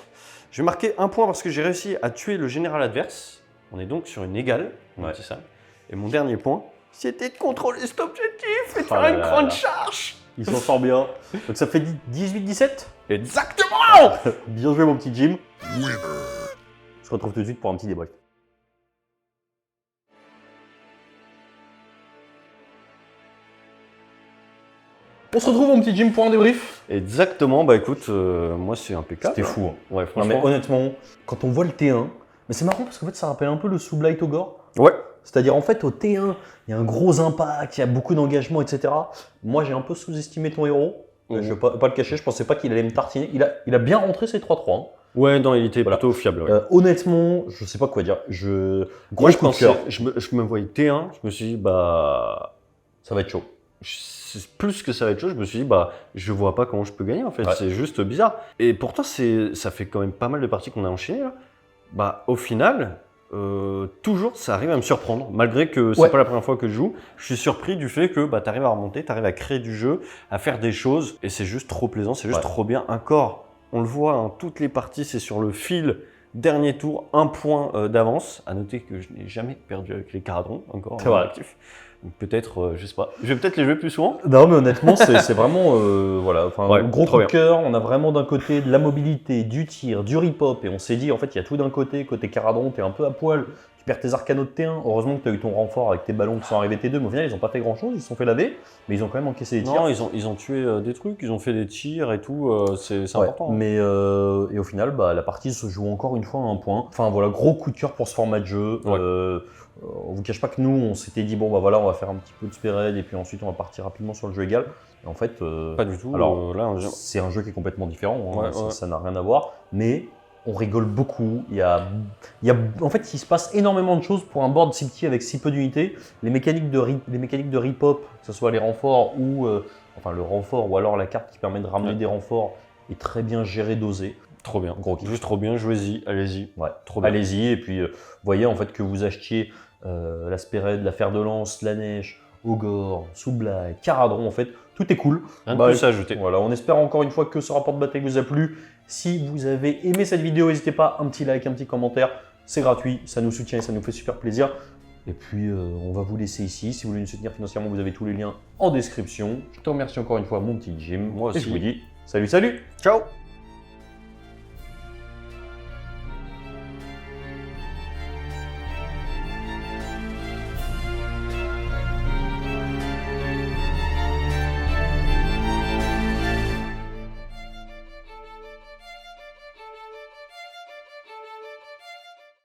[SPEAKER 2] Je vais marquer 1 point parce que j'ai réussi à tuer le général adverse. On est donc sur une égale, mon petit Sam. Et mon dernier point, c'était de contrôler cet objectif et de faire une grande charge.
[SPEAKER 3] Il s'en sort bien. Donc ça fait 18-17.
[SPEAKER 2] Exactement.
[SPEAKER 3] Bien joué mon petit Jim. On se retrouve tout de suite pour un petit débrief. On se retrouve mon petit Jim pour un débrief.
[SPEAKER 2] Exactement, bah écoute, moi c'est impeccable.
[SPEAKER 3] C'était fou. Hein.
[SPEAKER 2] Ouais,
[SPEAKER 3] Non
[SPEAKER 2] franchement.
[SPEAKER 3] mais honnêtement, quand on voit le T1, mais c'est marrant parce qu'en fait ça rappelle un peu le Sublight Ogre.
[SPEAKER 2] Ouais.
[SPEAKER 3] C'est-à-dire en fait au T1, il y a un gros impact, il y a beaucoup d'engagement, etc. Moi j'ai un peu sous-estimé ton héros. Je vais pas le cacher, je pensais pas qu'il allait me tartiner. Il a bien rentré ses 3-3. Hein.
[SPEAKER 2] Ouais, non, il était
[SPEAKER 3] Voilà.
[SPEAKER 2] plutôt fiable. Ouais.
[SPEAKER 3] Honnêtement, je sais pas quoi dire.
[SPEAKER 2] Moi, je
[SPEAKER 3] coup de
[SPEAKER 2] pensais,
[SPEAKER 3] cœur.
[SPEAKER 2] je me voyais T1, je me suis dit, bah.
[SPEAKER 3] Ça va être chaud.
[SPEAKER 2] Plus que ça va être chaud, je me suis dit, bah, je vois pas comment je peux gagner en fait,
[SPEAKER 3] Ouais.
[SPEAKER 2] c'est juste bizarre. Et pourtant, ça fait quand même pas mal de parties qu'on a enchaînées là. Bah, au final, toujours ça arrive à me surprendre, malgré que c'est
[SPEAKER 3] Ouais.
[SPEAKER 2] pas la première fois que je joue. Je suis surpris du fait que bah, tu arrives à remonter, tu arrives à créer du jeu, à faire des choses, et c'est juste trop plaisant, c'est juste
[SPEAKER 3] Ouais.
[SPEAKER 2] trop bien. Un corps, on le voit, hein, toutes les parties, c'est sur le fil. Dernier tour, 1 point d'avance. À noter que je n'ai jamais perdu avec les caradrons encore.
[SPEAKER 3] C'est vrai.
[SPEAKER 2] Actif. Donc peut-être, je sais pas, je vais peut-être les jouer plus souvent.
[SPEAKER 3] Non mais honnêtement c'est vraiment voilà, enfin,
[SPEAKER 2] Ouais,
[SPEAKER 3] gros
[SPEAKER 2] trop
[SPEAKER 3] coup de
[SPEAKER 2] bien.
[SPEAKER 3] cœur. On a vraiment d'un côté de la mobilité, du tir, du rip-hop et on s'est dit en fait il y a tout d'un côté Caradron, t'es un peu à poil, tu perds tes arcanos de T1. Heureusement que tu as eu ton renfort avec tes ballons qui sont arrivés T2, mais au final ils ont pas fait grand chose, ils se sont fait laver, mais ils ont quand même encaissé des tirs.
[SPEAKER 2] Non, ils ont tué des trucs, ils ont fait des tirs et tout, c'est
[SPEAKER 3] Ouais,
[SPEAKER 2] important. Hein.
[SPEAKER 3] mais et au final, bah, la partie se joue encore une fois à un point. Enfin voilà, gros coup de cœur pour ce format de jeu.
[SPEAKER 2] Ouais.
[SPEAKER 3] On vous cache pas que nous, on s'était dit bon bah voilà, on va faire un petit peu de Spered et puis ensuite on va partir rapidement sur le jeu égal. Et en fait,
[SPEAKER 2] Pas du tout.
[SPEAKER 3] alors,
[SPEAKER 2] Là,
[SPEAKER 3] c'est un jeu qui est complètement différent. Hein,
[SPEAKER 2] Ouais, ouais.
[SPEAKER 3] ça n'a rien à voir, mais on rigole beaucoup. En fait, il se passe énormément de choses pour un board si petit avec si peu d'unités. Les mécaniques de rip-hop, que ce soit les renforts ou enfin le renfort ou alors la carte qui permet de ramener
[SPEAKER 2] Ouais.
[SPEAKER 3] des renforts, est très bien gérée, dosée.
[SPEAKER 2] Trop bien.
[SPEAKER 3] Gros kiff.
[SPEAKER 2] Juste trop bien, jouez-y, allez-y.
[SPEAKER 3] Ouais.
[SPEAKER 2] Trop bien.
[SPEAKER 3] Allez-y et puis voyez en fait que vous achetiez la Spered, la Fer de Lance, la Neige, Ogre, Sublight, Caradron, en fait tout est cool.
[SPEAKER 2] Rien de
[SPEAKER 3] Bah,
[SPEAKER 2] plus à ajouter.
[SPEAKER 3] Voilà, on espère encore une fois que ce rapport de bataille vous a plu. Si vous avez aimé cette vidéo, n'hésitez pas, un petit like, un petit commentaire, c'est gratuit, ça nous soutient et ça nous fait super plaisir. Et puis on va vous laisser ici. Si vous voulez nous soutenir financièrement, vous avez tous les liens en description. Je te remercie encore une fois mon petit Jim.
[SPEAKER 2] Moi
[SPEAKER 3] Et
[SPEAKER 2] aussi.
[SPEAKER 3] je vous dis salut.
[SPEAKER 2] Ciao.